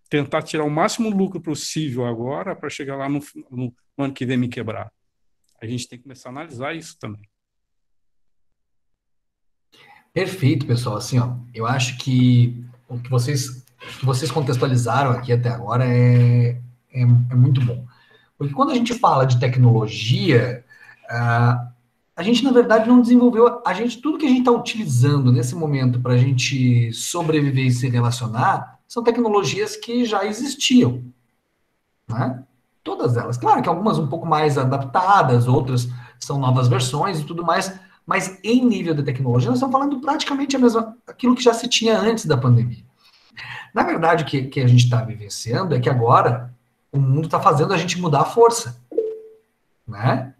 [SPEAKER 8] tentar tirar o máximo lucro possível agora para chegar lá no ano que vem me quebrar. A gente tem que começar a analisar isso também.
[SPEAKER 2] Perfeito, pessoal. Assim, ó, eu acho que o que vocês contextualizaram aqui até agora é muito bom. Porque quando a gente fala de tecnologia, a gente, na verdade, não desenvolveu... tudo que a gente está utilizando nesse momento para a gente sobreviver e se relacionar são tecnologias que já existiam, né? Todas elas. Claro que algumas um pouco mais adaptadas, outras são novas versões e tudo mais, mas em nível de tecnologia, nós estamos falando praticamente aquilo que já se tinha antes da pandemia. Na verdade, o que a gente está vivenciando é que agora o mundo está fazendo a gente mudar a força, né?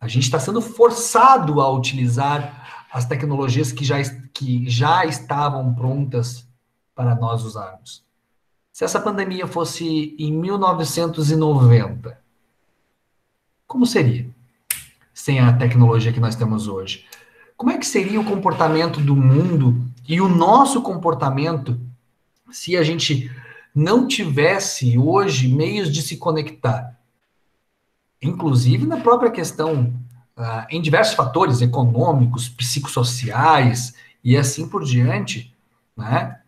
[SPEAKER 2] A gente está sendo forçado a utilizar as tecnologias que já estavam prontas para nós usarmos. Se essa pandemia fosse em 1990, como seria? Sem a tecnologia que nós temos hoje. Como é que seria o comportamento do mundo e o nosso comportamento se a gente não tivesse hoje meios de se conectar? Inclusive na própria questão, em diversos fatores econômicos, psicossociais e assim por diante, né?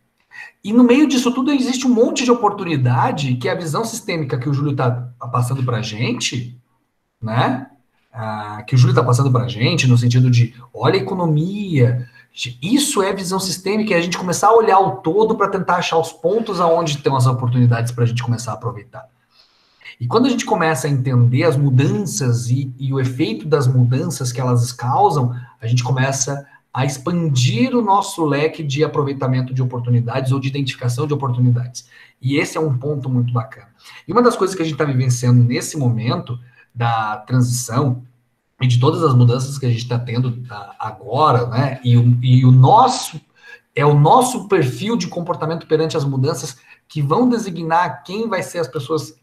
[SPEAKER 2] E no meio disso tudo existe um monte de oportunidade que a visão sistêmica que o Júlio está passando para a gente, né? Que o Júlio está passando para a gente, no sentido de, olha a economia, isso é visão sistêmica, é a gente começar a olhar o todo para tentar achar os pontos aonde estão as oportunidades para a gente começar a aproveitar. E quando a gente começa a entender as mudanças e o efeito das mudanças que elas causam, a gente começa a expandir o nosso leque de aproveitamento de oportunidades ou de identificação de oportunidades. E esse é um ponto muito bacana. E uma das coisas que a gente está vivenciando nesse momento da transição e de todas as mudanças que a gente está tendo agora, né? E o nosso perfil de comportamento perante as mudanças que vão designar quem vai ser as pessoas.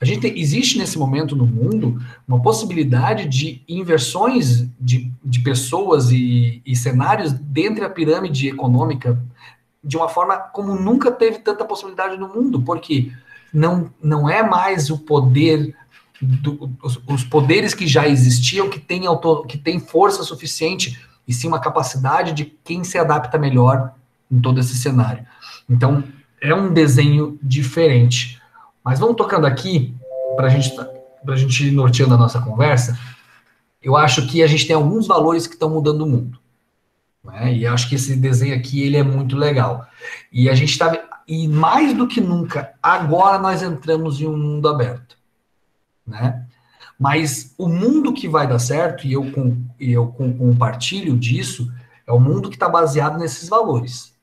[SPEAKER 2] Existe nesse momento no mundo uma possibilidade de inversões de pessoas e cenários dentro da pirâmide econômica de uma forma como nunca teve tanta possibilidade no mundo, porque não é mais o poder, os poderes que já existiam que tem força suficiente, e sim uma capacidade de quem se adapta melhor em todo esse cenário. Então, é um desenho diferente. Mas vamos tocando aqui, para a gente ir norteando a nossa conversa. Eu acho que a gente tem alguns valores que estão mudando o mundo, né? E eu acho que esse desenho aqui, ele é muito legal. E a gente e mais do que nunca, agora nós entramos em um mundo aberto, né? Mas o mundo que vai dar certo, e eu compartilho disso, é o mundo que está baseado nesses valores,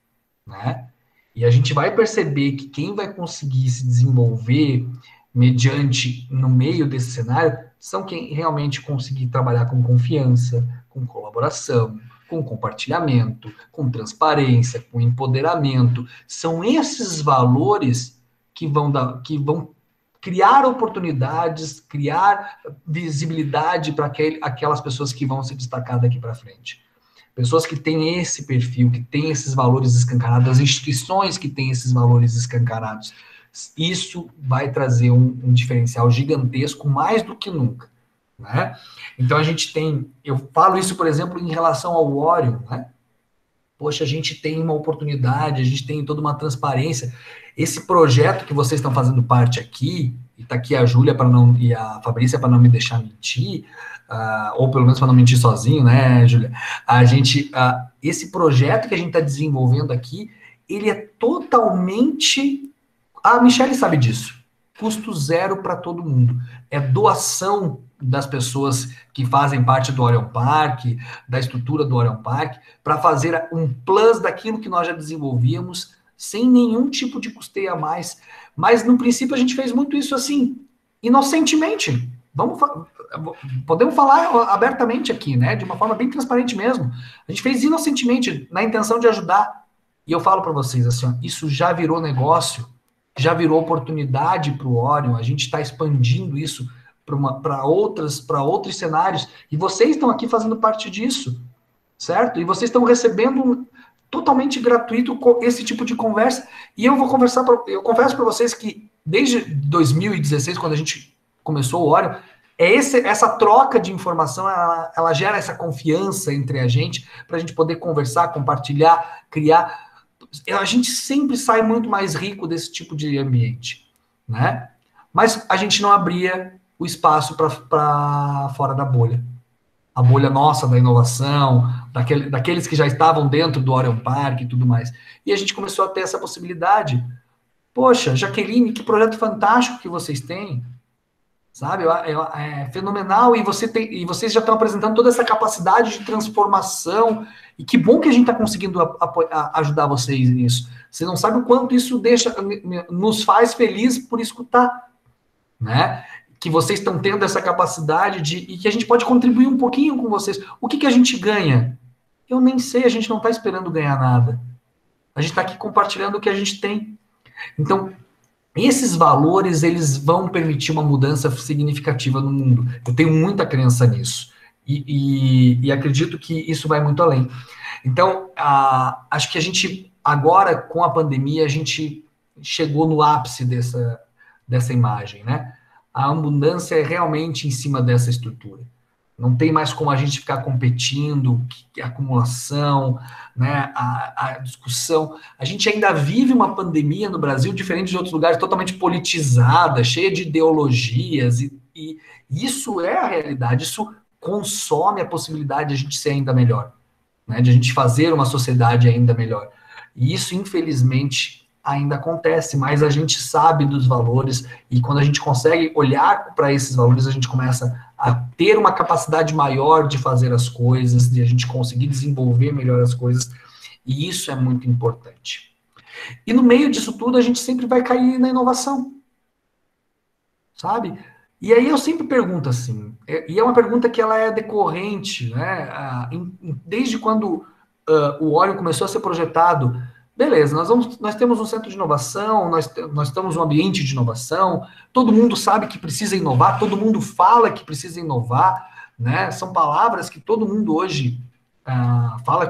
[SPEAKER 2] né? E a gente vai perceber que quem vai conseguir se desenvolver no meio desse cenário, são quem realmente conseguir trabalhar com confiança, com colaboração, com compartilhamento, com transparência, com empoderamento. São esses valores que vão criar oportunidades, criar visibilidade para aquelas pessoas que vão se destacar daqui para frente. Pessoas que têm esse perfil, que têm esses valores escancarados, as instituições que têm esses valores escancarados. Isso vai trazer um diferencial gigantesco, mais do que nunca, né? Então a gente eu falo isso, por exemplo, em relação ao Orion, né? Poxa, a gente tem uma oportunidade, a gente tem toda uma transparência. Esse projeto que vocês estão fazendo parte aqui, e está aqui a Júlia e a Fabrícia para não me deixar mentir, ou pelo menos para não mentir sozinho, né, Júlia? Esse projeto que a gente está desenvolvendo aqui, ele é totalmente... A Michelle sabe disso. Custo zero para todo mundo. É doação das pessoas que fazem parte do Orion Park, da estrutura do Orion Park, para fazer um plus daquilo que nós já desenvolvíamos, sem nenhum tipo de custeio a mais. Mas, no princípio, a gente fez muito isso assim, inocentemente. Podemos falar abertamente aqui, né? De uma forma bem transparente mesmo. A gente fez inocentemente, na intenção de ajudar. E eu falo para vocês assim, ó, isso já virou negócio, já virou oportunidade para o Orion. A gente está expandindo isso para outros cenários. E vocês estão aqui fazendo parte disso, certo? E vocês estão recebendo totalmente gratuito esse tipo de conversa. E eu confesso para vocês que desde 2016, quando a gente começou o Orion, essa troca de informação, ela gera essa confiança entre a gente, para a gente poder conversar, compartilhar, criar. A gente sempre sai muito mais rico desse tipo de ambiente, né? Mas a gente não abria o espaço para fora da bolha. A bolha nossa da inovação, daqueles que já estavam dentro do Orion Park e tudo mais. E a gente começou a ter essa possibilidade. Poxa, Jaqueline, que projeto fantástico que vocês têm. Sabe? É fenomenal, e vocês já estão apresentando toda essa capacidade de transformação, e que bom que a gente está conseguindo ajudar vocês nisso. Você não sabe o quanto isso nos faz feliz por escutar, né? Que vocês estão tendo essa capacidade e que a gente pode contribuir um pouquinho com vocês. O que a gente ganha? Eu nem sei, a gente não está esperando ganhar nada. A gente está aqui compartilhando o que a gente tem. Então, esses valores, eles vão permitir uma mudança significativa no mundo. Eu tenho muita crença nisso. E acredito que isso vai muito além. Então, acho que a gente, agora, com a pandemia, a gente chegou no ápice dessa imagem, né? A abundância é realmente em cima dessa estrutura. Não tem mais como a gente ficar competindo, a acumulação, né, a discussão. A gente ainda vive uma pandemia no Brasil, diferente de outros lugares, totalmente politizada, cheia de ideologias, e isso é a realidade, isso consome a possibilidade de a gente ser ainda melhor, né, de a gente fazer uma sociedade ainda melhor. E isso, infelizmente, ainda acontece, mas a gente sabe dos valores, e quando a gente consegue olhar para esses valores, a gente começa a ter uma capacidade maior de fazer as coisas, de a gente conseguir desenvolver melhor as coisas, e isso é muito importante. E no meio disso tudo, a gente sempre vai cair na inovação, sabe? E aí eu sempre pergunto assim, e é uma pergunta que ela é decorrente, né? Desde quando o Orion começou a ser projetado. Beleza, nós temos um centro de inovação, nós temos um ambiente de inovação, todo mundo sabe que precisa inovar, todo mundo fala que precisa inovar, né? São palavras que todo mundo hoje fala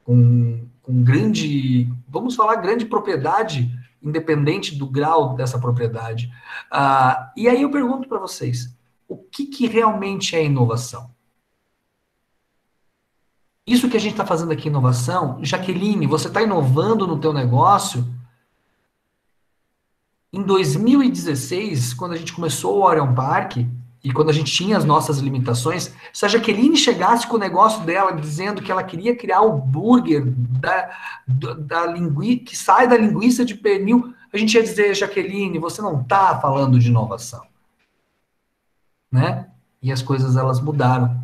[SPEAKER 2] com grande, vamos falar, grande propriedade, independente do grau dessa propriedade. E aí eu pergunto para vocês, o que realmente é inovação? Isso que a gente está fazendo aqui, inovação, Jaqueline, você está inovando no teu negócio? Em 2016, quando a gente começou o Orion Park, e quando a gente tinha as nossas limitações, se a Jaqueline chegasse com o negócio dela, dizendo que ela queria criar o burger que sai da linguiça de pernil, a gente ia dizer, Jaqueline, você não está falando de inovação. Né? E as coisas, elas mudaram.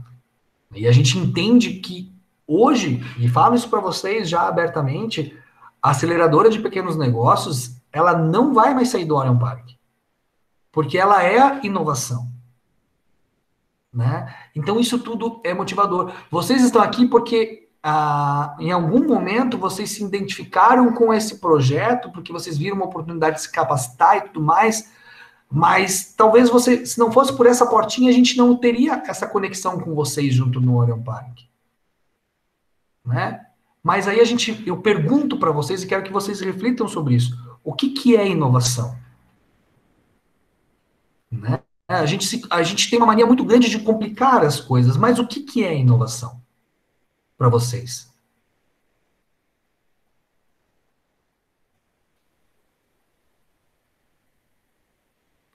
[SPEAKER 2] E a gente entende que hoje, e falo isso para vocês já abertamente, a aceleradora de pequenos negócios, ela não vai mais sair do Orion Park. Porque ela é a inovação. Né? Então isso tudo é motivador. Vocês estão aqui porque em algum momento vocês se identificaram com esse projeto, porque vocês viram uma oportunidade de se capacitar e tudo mais, mas talvez se não fosse por essa portinha, a gente não teria essa conexão com vocês junto no Orion Park. Né? Mas aí eu pergunto para vocês e quero que vocês reflitam sobre isso. O que é inovação? Né? A gente tem uma mania muito grande de complicar as coisas, mas o que é inovação para vocês?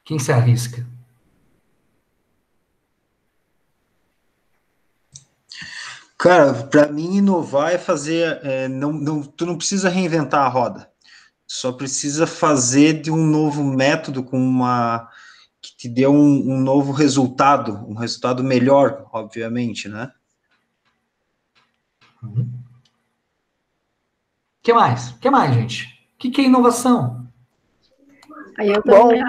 [SPEAKER 2] Quem se arrisca?
[SPEAKER 7] Cara, para mim inovar é fazer, tu não precisa reinventar a roda, só precisa fazer de um novo método que te dê um novo resultado, um resultado melhor, obviamente, né?
[SPEAKER 2] O que mais? O que mais, gente? O que é inovação?
[SPEAKER 6] Aí eu também...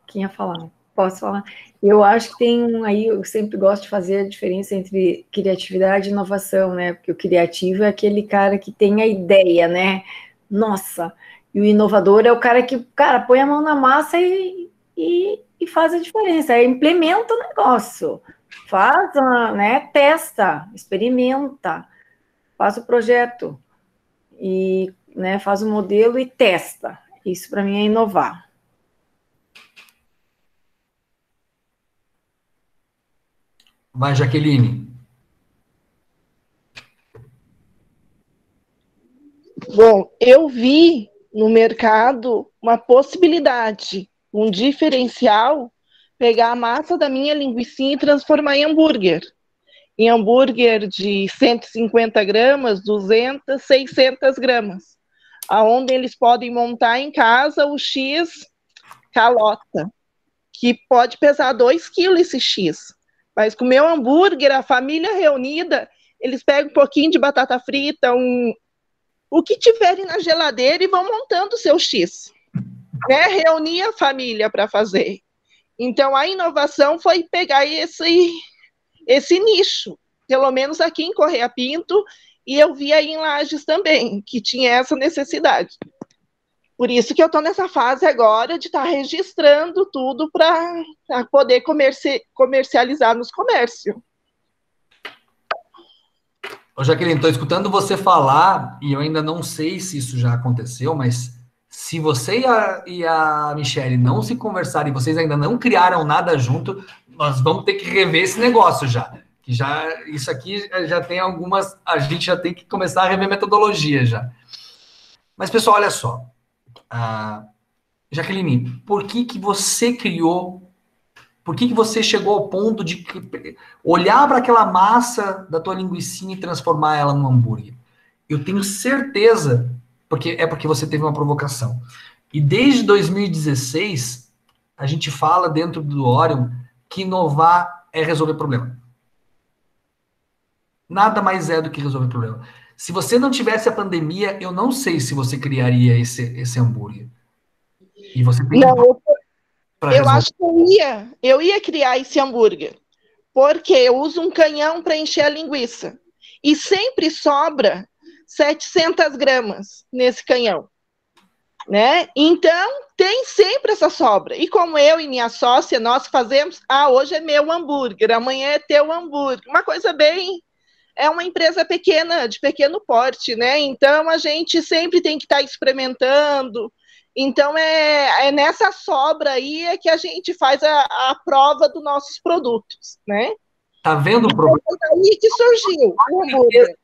[SPEAKER 6] quem ia falar? Posso falar? Eu acho que eu sempre gosto de fazer a diferença entre criatividade e inovação, né? Porque o criativo é aquele cara que tem a ideia, né? Nossa! E o inovador é o cara que, põe a mão na massa e faz a diferença, implementa o negócio, faz, né? Testa, experimenta. faz o projeto e, né, faz o modelo e testa. Isso para mim é inovar.
[SPEAKER 2] Vai, Jaqueline.
[SPEAKER 9] Bom, eu vi no mercado uma possibilidade, um diferencial, pegar a massa da minha linguicinha e transformar em hambúrguer. Em hambúrguer de 150 gramas, 200, 600 gramas, aonde eles podem montar em casa o X calota, que pode pesar 2 quilos esse X. Mas com o meu hambúrguer, a família reunida, eles pegam um pouquinho de batata frita, o que tiverem na geladeira e vão montando o seu X. Né? Reunir a família para fazer. Então, a inovação foi pegar esse nicho, pelo menos aqui em Correia Pinto, e eu vi aí em Lages também, que tinha essa necessidade. Por isso que eu estou nessa fase agora de estar registrando tudo para poder comercializar nos comércios.
[SPEAKER 2] Ô, Jaqueline, estou escutando você falar, e eu ainda não sei se isso já aconteceu, mas se você e a Michelle não se conversarem, vocês ainda não criaram nada junto, nós vamos ter que rever esse negócio já. Que já isso aqui já tem algumas, a gente já tem que começar a rever metodologia já. Mas, pessoal, olha só. Jaqueline, por que você criou, por que você chegou ao ponto de olhar para aquela massa da tua linguicinha e transformar ela num hambúrguer? Eu tenho certeza, porque você teve uma provocação. E desde 2016, a gente fala dentro do Orion que inovar é resolver problema. Nada mais é do que resolver problema. Se você não tivesse a pandemia, eu não sei se você criaria esse hambúrguer. E você tem
[SPEAKER 9] eu acho que eu ia criar esse hambúrguer, porque eu uso um canhão para encher a linguiça. E sempre sobra 700 gramas nesse canhão. Né? Então, tem sempre essa sobra. E como eu e minha sócia, nós fazemos, hoje é meu hambúrguer, amanhã é teu hambúrguer. Uma coisa bem... É uma empresa pequena, de pequeno porte, né? Então, a gente sempre tem que estar experimentando. Então, é nessa sobra aí é que a gente faz a prova dos nossos produtos, né?
[SPEAKER 2] Tá vendo o problema?
[SPEAKER 9] É aí que surgiu o hambúrguer.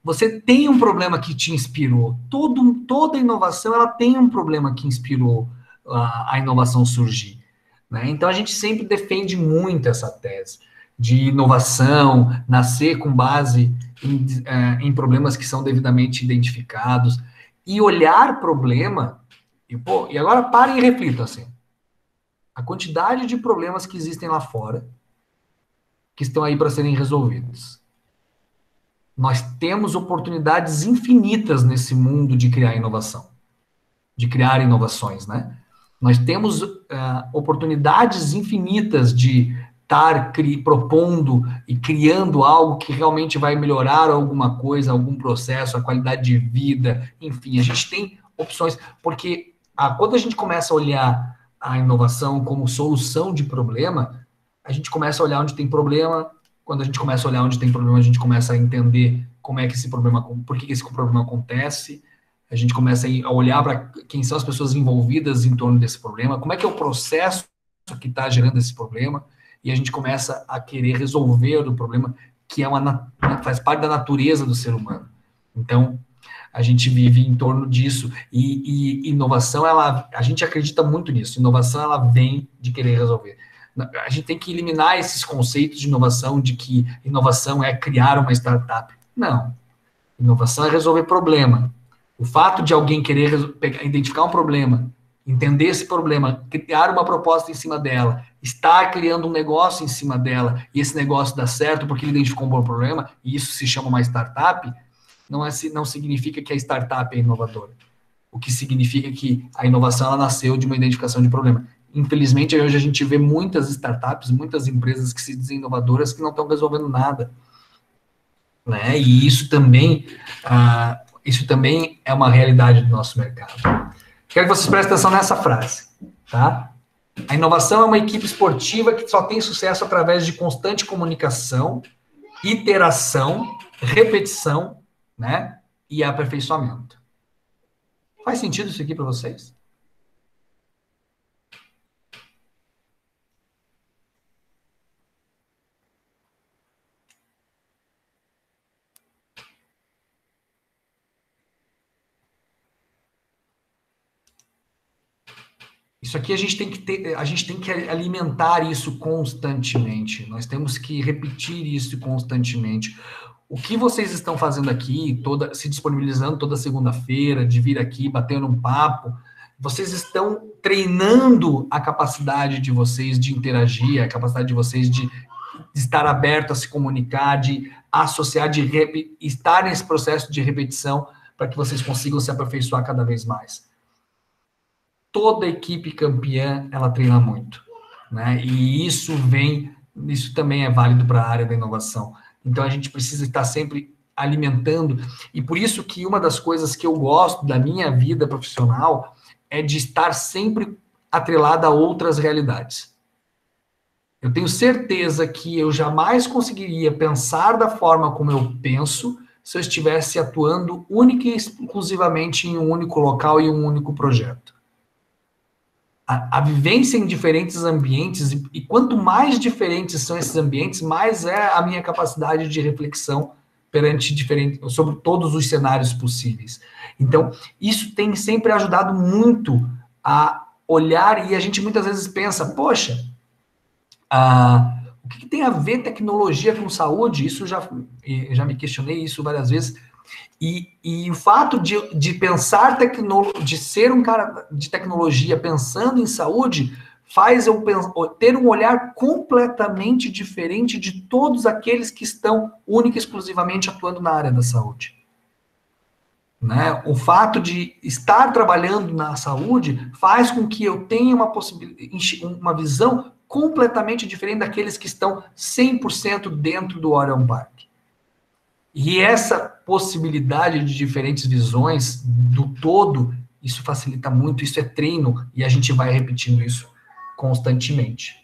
[SPEAKER 2] Você tem um problema que te inspirou. Toda inovação, ela tem um problema que inspirou a inovação surgir. Né? Então, a gente sempre defende muito essa tese de inovação, nascer com base em problemas que são devidamente identificados, e olhar problema, e agora parem e reflitam assim, a quantidade de problemas que existem lá fora, que estão aí para serem resolvidos. Nós temos oportunidades infinitas nesse mundo de criar inovação, de criar inovações, né? Nós temos oportunidades infinitas de estar propondo e criando algo que realmente vai melhorar alguma coisa, algum processo, a qualidade de vida, enfim, a gente tem opções, porque quando a gente começa a olhar a inovação como solução de problema, a gente começa a olhar onde tem problema, quando a gente começa a olhar onde tem problema, a gente começa a entender como é que esse problema, por que esse problema acontece, a gente começa a olhar para quem são as pessoas envolvidas em torno desse problema, como é que é o processo que está gerando esse problema, e a gente começa a querer resolver o problema, que faz parte da natureza do ser humano. Então, a gente vive em torno disso, e inovação, a gente acredita muito nisso, inovação, ela vem de querer resolver. A gente tem que eliminar esses conceitos de inovação, de que inovação é criar uma startup. Não. Inovação é resolver problema. O fato de alguém querer identificar um problema, entender esse problema, criar uma proposta em cima dela, estar criando um negócio em cima dela, e esse negócio dá certo porque ele identificou um bom problema, e isso se chama uma startup, não significa que a startup é inovadora. O que significa que a inovação ela nasceu de uma identificação de problema. Infelizmente, hoje a gente vê muitas startups, muitas empresas que se dizem inovadoras que não estão resolvendo nada. Né? E isso também é uma realidade do nosso mercado. Quero que vocês prestem atenção nessa frase. Tá? A inovação é uma equipe esportiva que só tem sucesso através de constante comunicação, iteração repetição, né, e aperfeiçoamento. Faz sentido isso aqui para vocês? Isso aqui a gente tem que alimentar isso constantemente. Nós temos que repetir isso constantemente. O que vocês estão fazendo aqui, se disponibilizando toda segunda-feira, de vir aqui, batendo um papo, vocês estão treinando a capacidade de vocês de interagir, a capacidade de vocês de estar aberto a se comunicar, de associar, de estar nesse processo de repetição para que vocês consigam se aperfeiçoar cada vez mais. Toda equipe campeã, ela treina muito, né? E isso também é válido para a área da inovação. Então, a gente precisa estar sempre alimentando, e por isso que uma das coisas que eu gosto da minha vida profissional é de estar sempre atrelada a outras realidades. Eu tenho certeza que eu jamais conseguiria pensar da forma como eu penso se eu estivesse atuando única e exclusivamente em um único local e um único projeto. A vivência em diferentes ambientes, e quanto mais diferentes são esses ambientes, mais é a minha capacidade de reflexão sobre todos os cenários possíveis. Então, isso tem sempre ajudado muito a olhar, e a gente muitas vezes pensa, poxa, o que tem a ver tecnologia com saúde? Isso já me questionei isso várias vezes. E o fato de pensar de ser um cara de tecnologia pensando em saúde faz eu ter um olhar completamente diferente de todos aqueles que estão única e exclusivamente atuando na área da saúde. Né? O fato de estar trabalhando na saúde faz com que eu tenha uma visão completamente diferente daqueles que estão 100% dentro do Orion Park. E essa possibilidade de diferentes visões do todo, isso facilita muito, isso é treino, e a gente vai repetindo isso constantemente.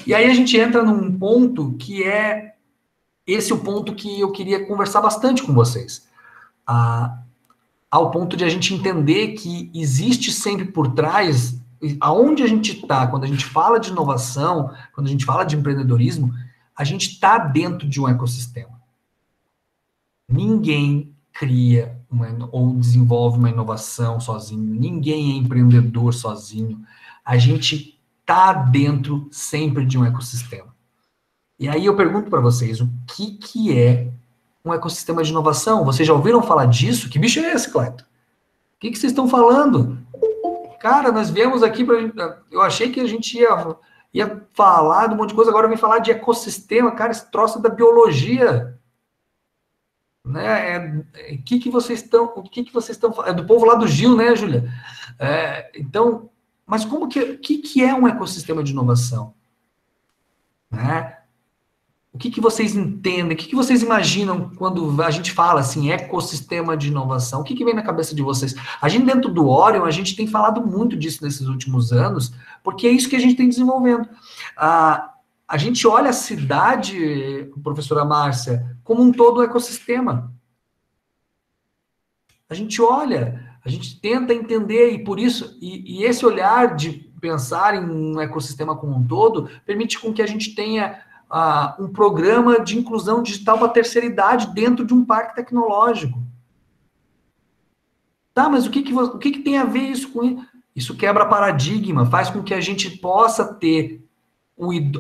[SPEAKER 2] E aí a gente entra num ponto que é o ponto que eu queria conversar bastante com vocês. Ao ponto de a gente entender que existe sempre por trás, aonde a gente está, quando a gente fala de inovação, quando a gente fala de empreendedorismo, a gente está dentro de um ecossistema. Ninguém cria ou desenvolve uma inovação sozinho, ninguém é empreendedor sozinho. A gente está dentro sempre de um ecossistema. E aí eu pergunto para vocês, o que é um ecossistema de inovação? Vocês já ouviram falar disso? Que bicho é esse, Cleiton? O que vocês estão falando? Cara, nós viemos aqui eu achei que a gente ia falar de um monte de coisa, agora vem falar de ecossistema. Cara, esse troço é da biologia. Né? O que vocês estão falando? É do povo lá do Gil, né, Júlia? Então, mas o que é um ecossistema de inovação? Né? O que vocês entendem? O que vocês imaginam quando a gente fala assim, ecossistema de inovação? O que vem na cabeça de vocês? A gente dentro do Orion, a gente tem falado muito disso nesses últimos anos, porque é isso que a gente tem desenvolvendo. A gente olha a cidade, professora Márcia, como um todo ecossistema. A gente olha, a gente tenta entender, e por isso, e esse olhar de pensar em um ecossistema como um todo, permite com que a gente tenha um programa de inclusão digital para a terceira idade dentro de um parque tecnológico. Tá, mas o que tem a ver isso com isso? Isso quebra paradigma, faz com que a gente possa ter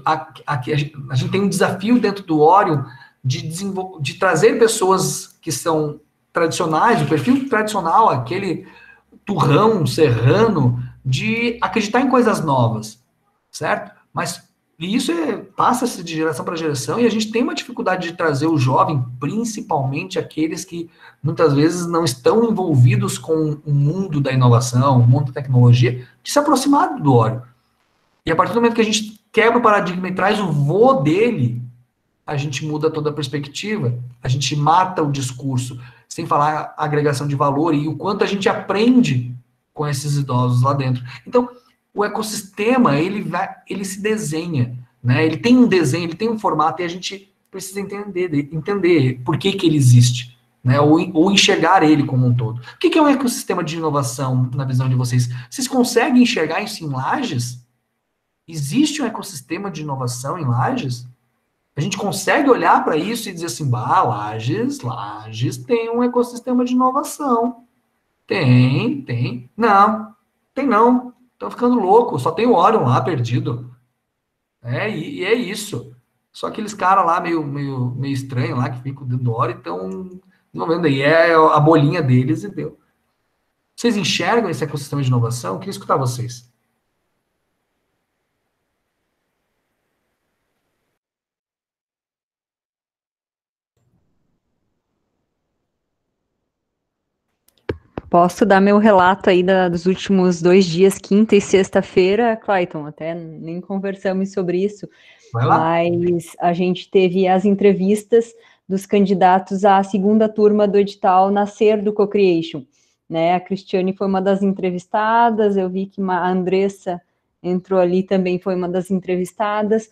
[SPEAKER 2] a gente tem um desafio dentro do Orion de trazer pessoas que são tradicionais, o perfil tradicional, aquele turrão, serrano, de acreditar em coisas novas, certo? Mas isso passa-se de geração para geração, e a gente tem uma dificuldade de trazer o jovem, principalmente aqueles que muitas vezes não estão envolvidos com o mundo da inovação, o mundo da tecnologia, de se aproximar do Orion. E a partir do momento que a gente quebra o paradigma e traz o vô dele, a gente muda toda a perspectiva, a gente mata o discurso, sem falar a agregação de valor e o quanto a gente aprende com esses idosos lá dentro. Então, o ecossistema, ele se desenha, né? Ele tem um desenho, ele tem um formato, e a gente precisa entender por que ele existe, né? Ou enxergar ele como um todo. O que é um ecossistema de inovação na visão de vocês? Vocês conseguem enxergar isso em Lages? Existe um ecossistema de inovação em Lages? A gente consegue olhar para isso e dizer assim, Lages tem um ecossistema de inovação. Tem. Não, tem não. Estão ficando louco. Só tem o Orion lá perdido. E é isso. Só aqueles caras lá meio estranhos lá que ficam dentro do Orion e estão desenvolvendo aí. É a bolinha deles e deu. Vocês enxergam esse ecossistema de inovação? Eu queria escutar vocês.
[SPEAKER 1] Posso dar meu relato aí dos últimos 2 dias, quinta e sexta-feira, Clayton, até nem conversamos sobre isso, mas a gente teve as entrevistas dos candidatos à segunda turma do edital Nascer do Co-Creation, né? A Cristiane foi uma das entrevistadas, eu vi que a Andressa entrou ali também, foi uma das entrevistadas,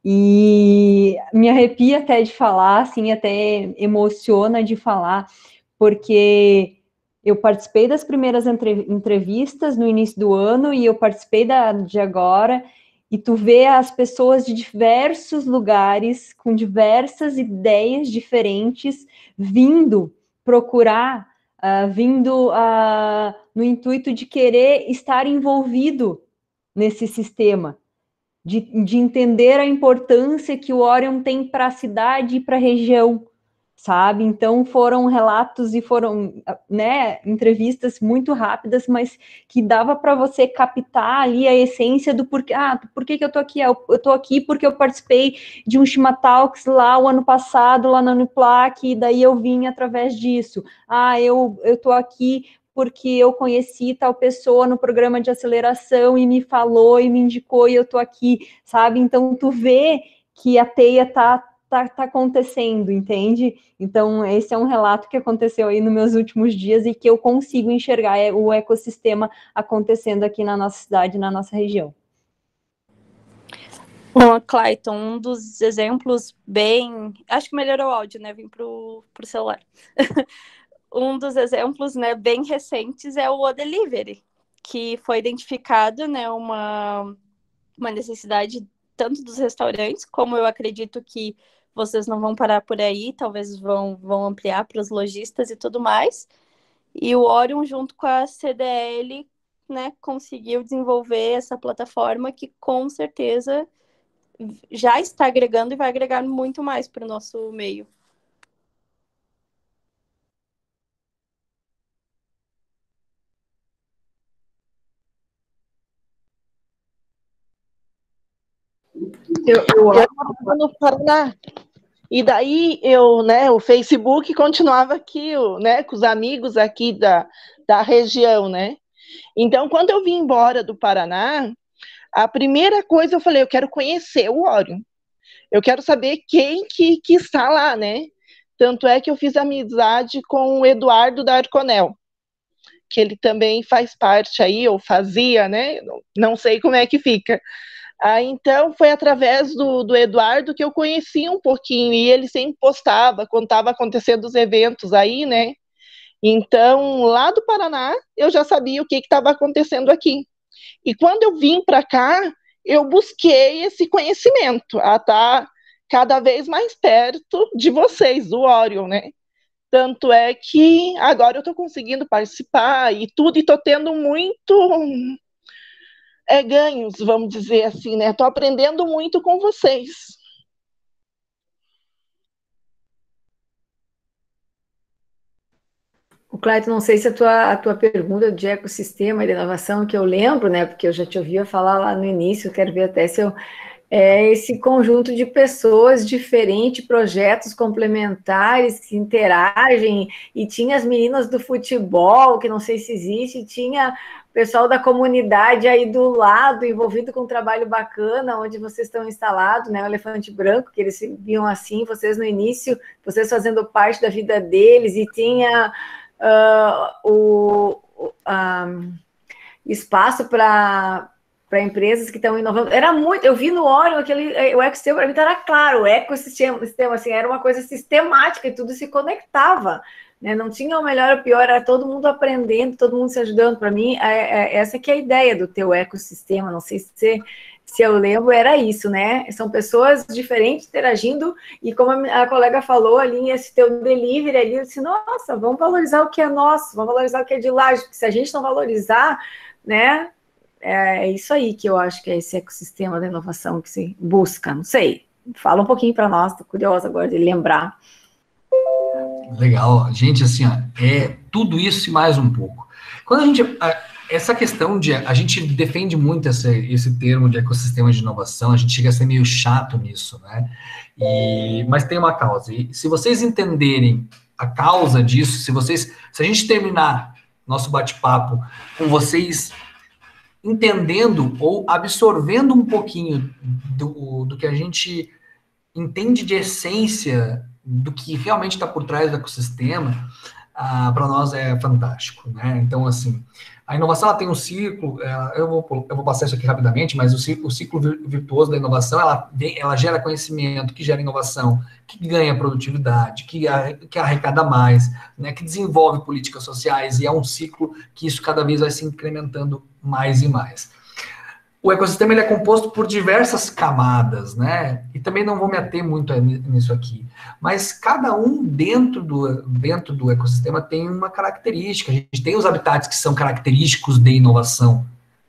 [SPEAKER 1] e me arrepia até de falar, assim, até emociona de falar, porque eu participei das primeiras entrevistas no início do ano e eu participei de agora, e tu vê as pessoas de diversos lugares, com diversas ideias diferentes, vindo procurar, no intuito de querer estar envolvido nesse sistema, de entender a importância que o Orion tem para a cidade e para a região, sabe? Então foram relatos e foram, né, entrevistas muito rápidas, mas que dava para você captar ali a essência do porquê. Por que eu tô aqui? Eu tô aqui porque eu participei de um Shima Talks lá o ano passado, lá na Uniplac, e daí eu vim através disso. Eu tô aqui porque eu conheci tal pessoa no programa de aceleração e me falou e me indicou e eu tô aqui, sabe? Então tu vê que a teia tá acontecendo, entende? Então, esse é um relato que aconteceu aí nos meus últimos dias e que eu consigo enxergar o ecossistema acontecendo aqui na nossa cidade, na nossa região.
[SPEAKER 4] Bom, Clayton, um dos exemplos bem... Acho que melhorou o áudio, né? Vim pro celular. Um dos exemplos, né, bem recentes é o O-Delivery, que foi identificado, né, uma necessidade tanto dos restaurantes, como eu acredito que vocês não vão parar por aí, talvez vão ampliar para os lojistas e tudo mais. E o Orion, junto com a CDL, né, conseguiu desenvolver essa plataforma que com certeza já está agregando e vai agregar muito mais para o nosso meio.
[SPEAKER 9] Eu morava no Paraná. E daí o Facebook continuava aqui, né, com os amigos aqui da região, né? Então, quando eu vim embora do Paraná, a primeira coisa eu falei, eu quero conhecer o Orion. Eu quero saber quem que está lá, né? Tanto é que eu fiz amizade com o Eduardo da Arconel, que ele também faz parte aí, ou fazia, né? Não sei como é que fica. Então, foi através do Eduardo que eu conheci um pouquinho, e ele sempre postava quando estava acontecendo os eventos aí, né? Então, lá do Paraná, eu já sabia o que estava acontecendo aqui. E quando eu vim para cá, eu busquei esse conhecimento, a estar cada vez mais perto de vocês, do Orion, né? Tanto é que agora eu estou conseguindo participar e tudo, e estou tendo muito... ganhos, vamos dizer assim, né? Estou aprendendo muito com vocês.
[SPEAKER 6] O Clayton, não sei se a tua pergunta de ecossistema e de inovação, que eu lembro, né? Porque eu já te ouvia falar lá no início, quero ver até se eu... esse conjunto de pessoas diferentes, projetos complementares que interagem, e tinha as meninas do futebol, que não sei se existe, tinha o pessoal da comunidade aí do lado, envolvido com um trabalho bacana, onde vocês estão instalados, né, o Elefante Branco, que eles viam assim, vocês no início, vocês fazendo parte da vida deles, e tinha espaço para para empresas que estão inovando. Era muito, eu vi no Orion o ecossistema, para mim era claro, o ecossistema assim, era uma coisa sistemática e tudo se conectava, né? Não tinha o melhor ou o pior, era todo mundo aprendendo, todo mundo se ajudando. Para mim, essa que é a ideia do teu ecossistema, não sei se eu lembro, era isso, né? São pessoas diferentes interagindo, e como a colega falou ali, esse teu delivery ali, eu disse, nossa, vamos valorizar o que é nosso, vamos valorizar o que é de lá, porque se a gente não valorizar, né, é isso aí que eu acho que é esse ecossistema da inovação que se busca, não sei, fala um pouquinho para nós, tô curiosa agora de lembrar.
[SPEAKER 2] Legal, gente, assim, ó, é tudo isso e mais um pouco. Quando a gente... Essa questão de... A gente defende muito esse termo de ecossistema de inovação, a gente chega a ser meio chato nisso, né? Mas tem uma causa. E se vocês entenderem a causa disso, se a gente terminar nosso bate-papo com vocês entendendo ou absorvendo um pouquinho do que a gente entende de essência, do que realmente está por trás do ecossistema, para nós é fantástico, né? Então, assim, a inovação ela tem um ciclo, eu vou passar isso aqui rapidamente, mas o ciclo virtuoso da inovação, ela gera conhecimento, que gera inovação, que ganha produtividade, que arrecada mais, né, que desenvolve políticas sociais, e é um ciclo que isso cada vez vai se incrementando mais e mais. O ecossistema ele é composto por diversas camadas, né? E também não vou me ater muito nisso aqui. Mas cada um dentro do ecossistema tem uma característica. A gente tem os habitats que são característicos de inovação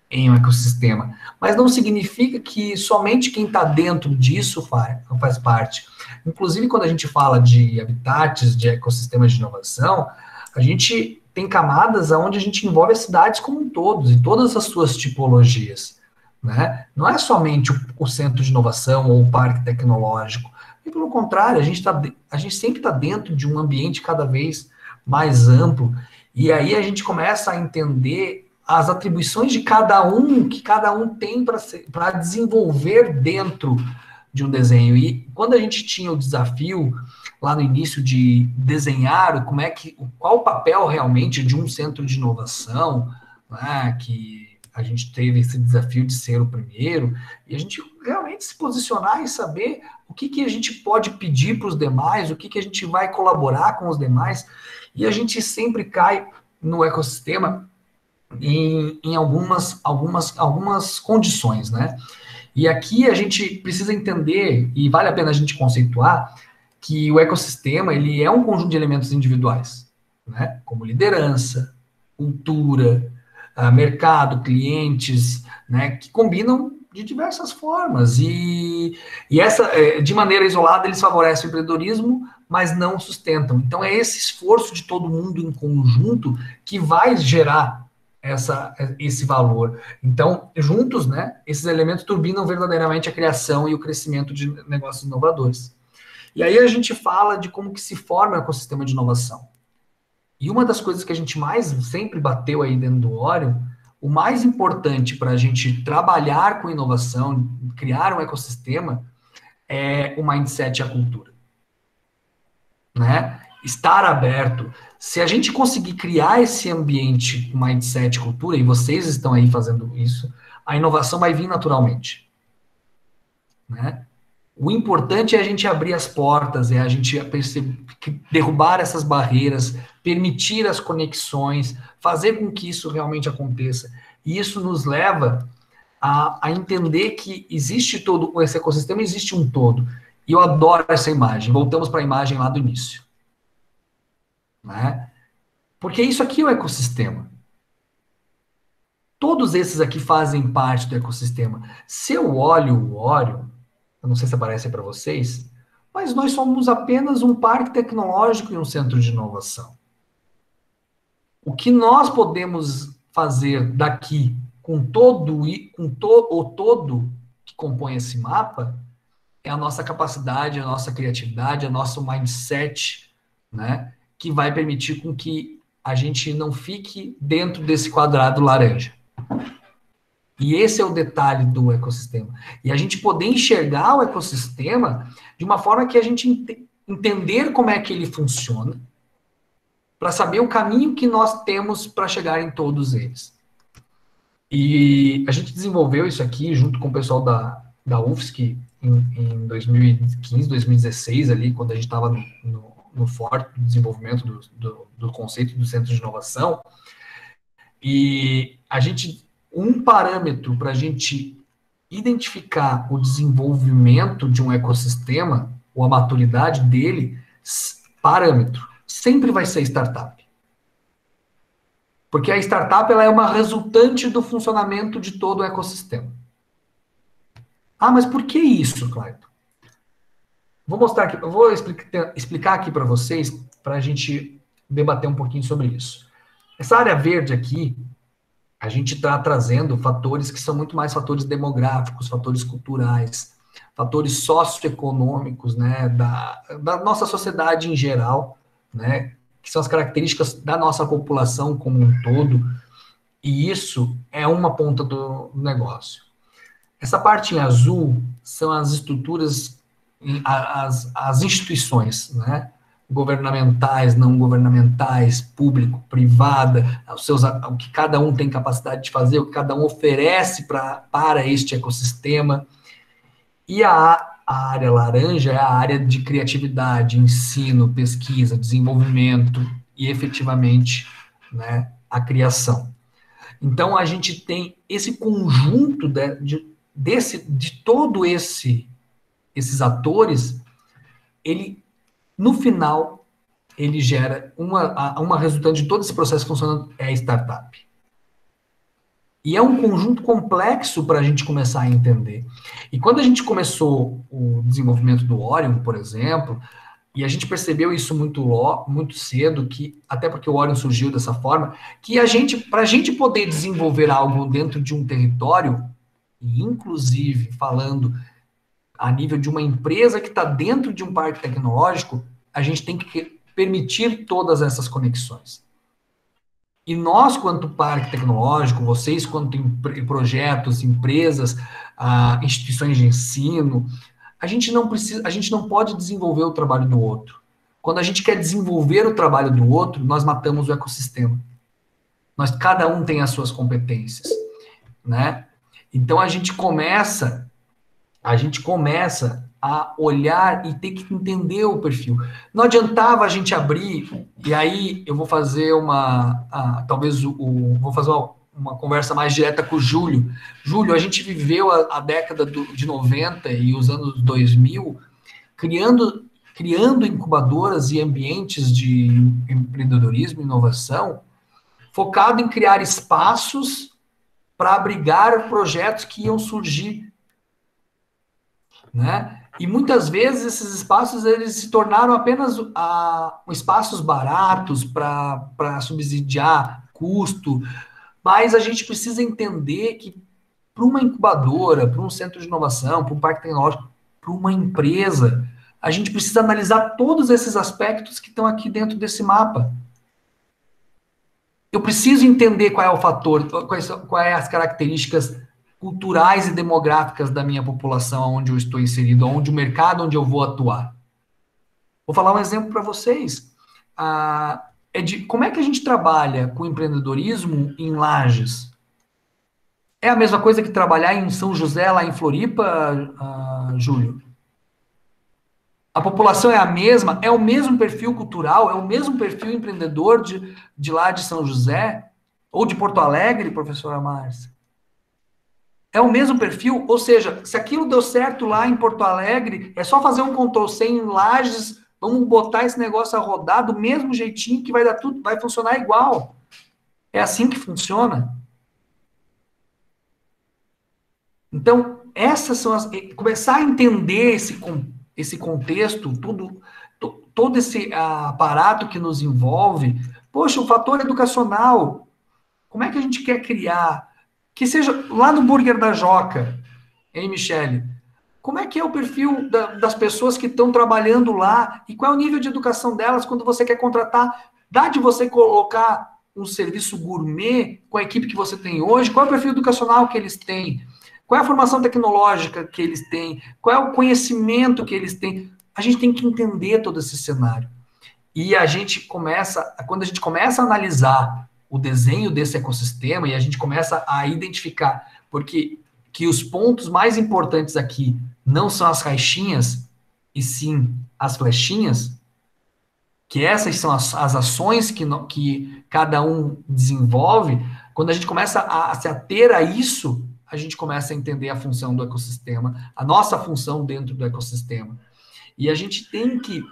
[SPEAKER 2] em um ecossistema. Mas não significa que somente quem está dentro disso faz parte. Inclusive, quando a gente fala de habitats, de ecossistemas de inovação, a gente tem camadas onde a gente envolve as cidades como um todo, e todas as suas tipologias. Né? Não é somente o centro de inovação ou o parque tecnológico, e pelo contrário, a gente sempre está dentro de um ambiente cada vez mais amplo, e aí a gente começa a entender as atribuições de cada um, que cada um tem para desenvolver dentro de um desenho. E quando a gente tinha o desafio lá no início de desenhar qual o papel realmente de um centro de inovação, né, que a gente teve esse desafio de ser o primeiro, e a gente realmente se posicionar e saber o que a gente pode pedir para os demais, o que a gente vai colaborar com os demais, e a gente sempre cai no ecossistema em algumas condições, né? E aqui a gente precisa entender, e vale a pena a gente conceituar, que o ecossistema ele é um conjunto de elementos individuais, né? Como liderança, cultura, mercado, clientes, né, que combinam de diversas formas, e de maneira isolada, eles favorecem o empreendedorismo, mas não sustentam. Então, é esse esforço de todo mundo em conjunto que vai gerar esse valor. Então, juntos, né, esses elementos turbinam verdadeiramente a criação e o crescimento de negócios inovadores. E aí a gente fala de como que se forma o ecossistema de inovação. E uma das coisas que a gente mais sempre bateu aí dentro do Orion, o mais importante para a gente trabalhar com inovação, criar um ecossistema, é o mindset e a cultura. Né? Estar aberto. Se a gente conseguir criar esse ambiente, mindset e cultura, e vocês estão aí fazendo isso, a inovação vai vir naturalmente. Né? O importante é a gente abrir as portas, é a gente derrubar essas barreiras, permitir as conexões, fazer com que isso realmente aconteça. E isso nos leva a entender que existe esse ecossistema, existe um todo. E eu adoro essa imagem. Voltamos para a imagem lá do início. Né? Porque isso aqui é o ecossistema. Todos esses aqui fazem parte do ecossistema. Se eu olho o Orion, eu não sei se aparece para vocês, mas nós somos apenas um parque tecnológico e um centro de inovação. O que nós podemos fazer daqui com o todo que compõe esse mapa é a nossa capacidade, a nossa criatividade, o nosso mindset, né, que vai permitir com que a gente não fique dentro desse quadrado laranja. E esse é o detalhe do ecossistema. E a gente poder enxergar o ecossistema de uma forma que a gente entender como é que ele funciona, para saber o caminho que nós temos para chegar em todos eles. E a gente desenvolveu isso aqui junto com o pessoal da UFSC em 2015, 2016, ali, quando a gente estava no forte desenvolvimento do conceito do centro de inovação. E um parâmetro para a gente identificar o desenvolvimento de um ecossistema, ou a maturidade dele, parâmetro, sempre vai ser startup. Porque a startup ela é uma resultante do funcionamento de todo o ecossistema. Ah, mas por que isso, Clayton? Vou mostrar aqui, eu vou explicar aqui para vocês, para a gente debater um pouquinho sobre isso. Essa área verde aqui, a gente está trazendo fatores que são muito mais fatores demográficos, fatores culturais, fatores socioeconômicos, né, da nossa sociedade em geral, né, que são as características da nossa população como um todo, e isso é uma ponta do negócio. Essa parte em azul são as estruturas, as instituições, né, governamentais, não governamentais, público, privada, o que cada um tem capacidade de fazer, o que cada um oferece para este ecossistema. E a área laranja é a área de criatividade, ensino, pesquisa, desenvolvimento e, efetivamente, né, a criação. Então, a gente tem esse conjunto de todos esses atores, no final, ele gera uma resultante de todo esse processo funcionando, é a startup. E é um conjunto complexo para a gente começar a entender. E quando a gente começou o desenvolvimento do Orion, por exemplo, e a gente percebeu isso muito cedo, até porque o Orion surgiu dessa forma, que para a gente poder desenvolver algo dentro de um território, e inclusive falando a nível de uma empresa que está dentro de um parque tecnológico, a gente tem que permitir todas essas conexões. E nós, quanto parque tecnológico, vocês, quanto projetos, empresas, instituições de ensino, a gente não pode desenvolver o trabalho do outro. Quando a gente quer desenvolver o trabalho do outro, nós matamos o ecossistema. Cada um tem as suas competências, né? Então a gente começa a olhar e ter que entender o perfil. Não adiantava a gente abrir, e aí eu vou fazer vou fazer uma conversa mais direta com o Júlio. Júlio, a gente viveu a década de 90 e os anos 2000 criando incubadoras e ambientes de empreendedorismo e inovação focado em criar espaços para abrigar projetos que iam surgir, né? E muitas vezes esses espaços eles se tornaram apenas espaços baratos para subsidiar custo, mas a gente precisa entender que para uma incubadora, para um centro de inovação, para um parque tecnológico, para uma empresa, a gente precisa analisar todos esses aspectos que estão aqui dentro desse mapa. Eu preciso entender qual é o fator, quais as características culturais e demográficas da minha população, onde eu estou inserido, onde o mercado, onde eu vou atuar. Vou falar um exemplo para vocês. Como é que a gente trabalha com empreendedorismo em Lages? É a mesma coisa que trabalhar em São José, lá em Floripa, Júlio? A população é a mesma? É o mesmo perfil cultural? É o mesmo perfil empreendedor de lá de São José? Ou de Porto Alegre, professora Márcia? É o mesmo perfil? Ou seja, se aquilo deu certo lá em Porto Alegre, é só fazer um Ctrl+C em Lages, vamos botar esse negócio a rodar do mesmo jeitinho que vai dar tudo, vai funcionar igual. É assim que funciona. Então, começar a entender esse contexto, todo esse aparato que nos envolve. Poxa, o fator educacional. Como é que a gente quer criar? Que seja lá no Burger da Joca, hein, Michele? Como é que é o perfil das pessoas que estão trabalhando lá? E qual é o nível de educação delas quando você quer contratar? Dá de você colocar um serviço gourmet com a equipe que você tem hoje? Qual é o perfil educacional que eles têm? Qual é a formação tecnológica que eles têm? Qual é o conhecimento que eles têm? A gente tem que entender todo esse cenário. E quando a gente começa a analisar o desenho desse ecossistema e a gente começa a identificar, porque que os pontos mais importantes aqui não são as caixinhas, e sim as flechinhas, que essas são as ações que cada um desenvolve. Quando a gente começa a se ater a isso, a gente começa a entender a função do ecossistema, a nossa função dentro do ecossistema. E a gente tem que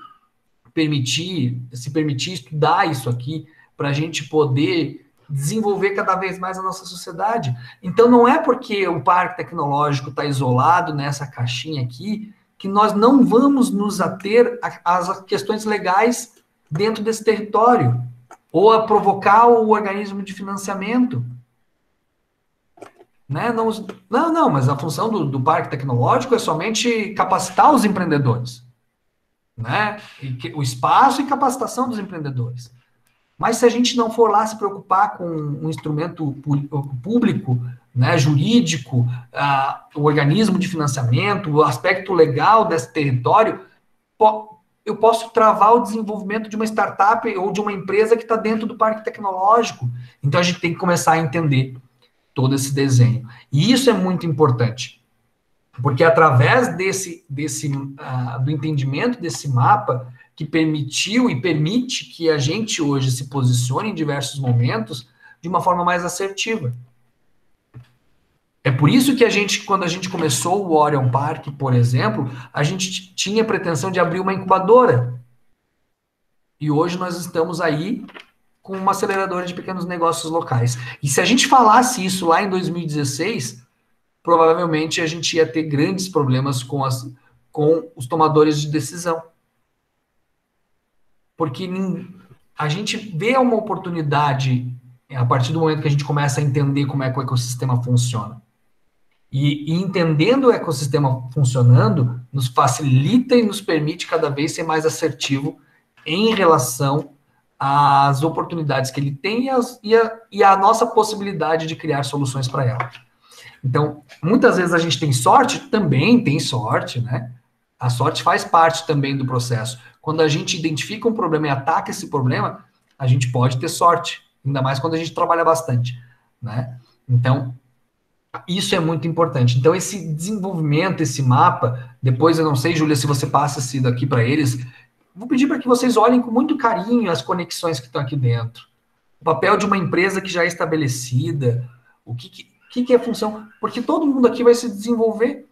[SPEAKER 2] se permitir estudar isso aqui para a gente poder desenvolver cada vez mais a nossa sociedade. Então, não é porque o parque tecnológico está isolado nessa caixinha aqui que nós não vamos nos ater às questões legais dentro desse território, ou a provocar o organismo de financiamento. Né? Não, mas a função do parque tecnológico é somente capacitar os empreendedores. Né? O espaço e capacitação dos empreendedores. Mas se a gente não for lá se preocupar com um instrumento público, né, jurídico, o organismo de financiamento, o aspecto legal desse território, eu posso travar o desenvolvimento de uma startup ou de uma empresa que está dentro do parque tecnológico. Então, a gente tem que começar a entender todo esse desenho. E isso é muito importante, porque através do entendimento desse mapa, que permitiu e permite que a gente hoje se posicione em diversos momentos de uma forma mais assertiva. É por isso que quando a gente começou o Orion Park, por exemplo, a gente tinha a pretensão de abrir uma incubadora. E hoje nós estamos aí com uma aceleradora de pequenos negócios locais. E se a gente falasse isso lá em 2016, provavelmente a gente ia ter grandes problemas com os tomadores de decisão. Porque a gente vê uma oportunidade a partir do momento que a gente começa a entender como é que o ecossistema funciona. E entendendo o ecossistema funcionando, nos facilita e nos permite cada vez ser mais assertivo em relação às oportunidades que ele tem e a nossa possibilidade de criar soluções para ela. Então, muitas vezes a gente tem sorte, também tem sorte, né? A sorte faz parte também do processo. Quando a gente identifica um problema e ataca esse problema, a gente pode ter sorte, ainda mais quando a gente trabalha bastante, né? Então, isso é muito importante. Então, esse desenvolvimento, esse mapa, depois eu não sei, Júlia, se você passa isso daqui para eles, vou pedir para que vocês olhem com muito carinho as conexões que estão aqui dentro. O papel de uma empresa que já é estabelecida, o que é a função, porque todo mundo aqui vai se desenvolver.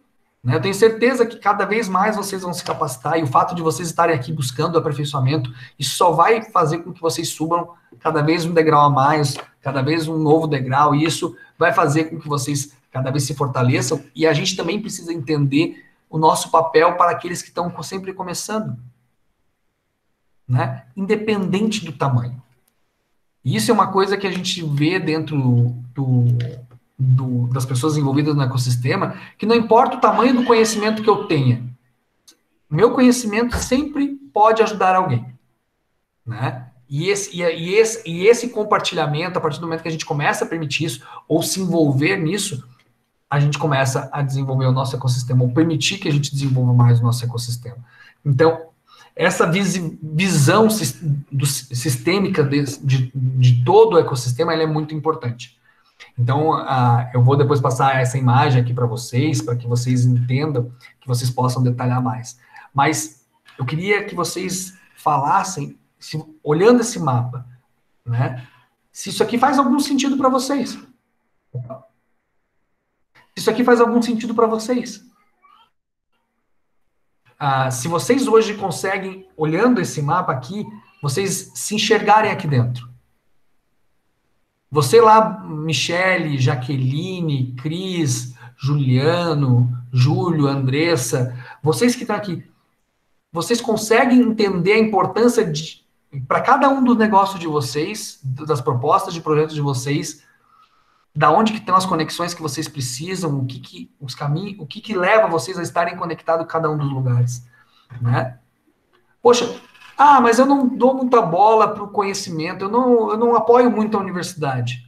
[SPEAKER 2] Eu tenho certeza que cada vez mais vocês vão se capacitar, e o fato de vocês estarem aqui buscando aperfeiçoamento, isso só vai fazer com que vocês subam cada vez um degrau a mais, cada vez um novo degrau, e isso vai fazer com que vocês cada vez se fortaleçam, e a gente também precisa entender o nosso papel para aqueles que estão sempre começando, né? Independente do tamanho. E isso é uma coisa que a gente vê dentro das pessoas envolvidas no ecossistema, que não importa o tamanho do conhecimento que eu tenha, meu conhecimento sempre pode ajudar alguém, né? E esse compartilhamento, a partir do momento que a gente começa a permitir isso, ou se envolver nisso, a gente começa a desenvolver o nosso ecossistema, ou permitir que a gente desenvolva mais o nosso ecossistema. Então, essa visão sistêmica de todo o ecossistema, ela é muito importante. Então, eu vou depois passar essa imagem aqui para vocês, para que vocês entendam, que vocês possam detalhar mais. Mas eu queria que vocês falassem, olhando esse mapa, né, se isso aqui faz algum sentido para vocês. Isso aqui faz algum sentido para vocês. Se vocês hoje conseguem, olhando esse mapa aqui, vocês se enxergarem aqui dentro. Você lá, Michele, Jaqueline, Cris, Juliano, Júlio, Andressa, vocês que estão aqui, vocês conseguem entender a importância para cada um dos negócios de vocês, das propostas de projetos de vocês, da onde que estão as conexões que vocês precisam, os caminhos, o que leva vocês a estarem conectados em cada um dos lugares, né? Poxa, mas eu não dou muita bola para o conhecimento, eu não apoio muito a universidade.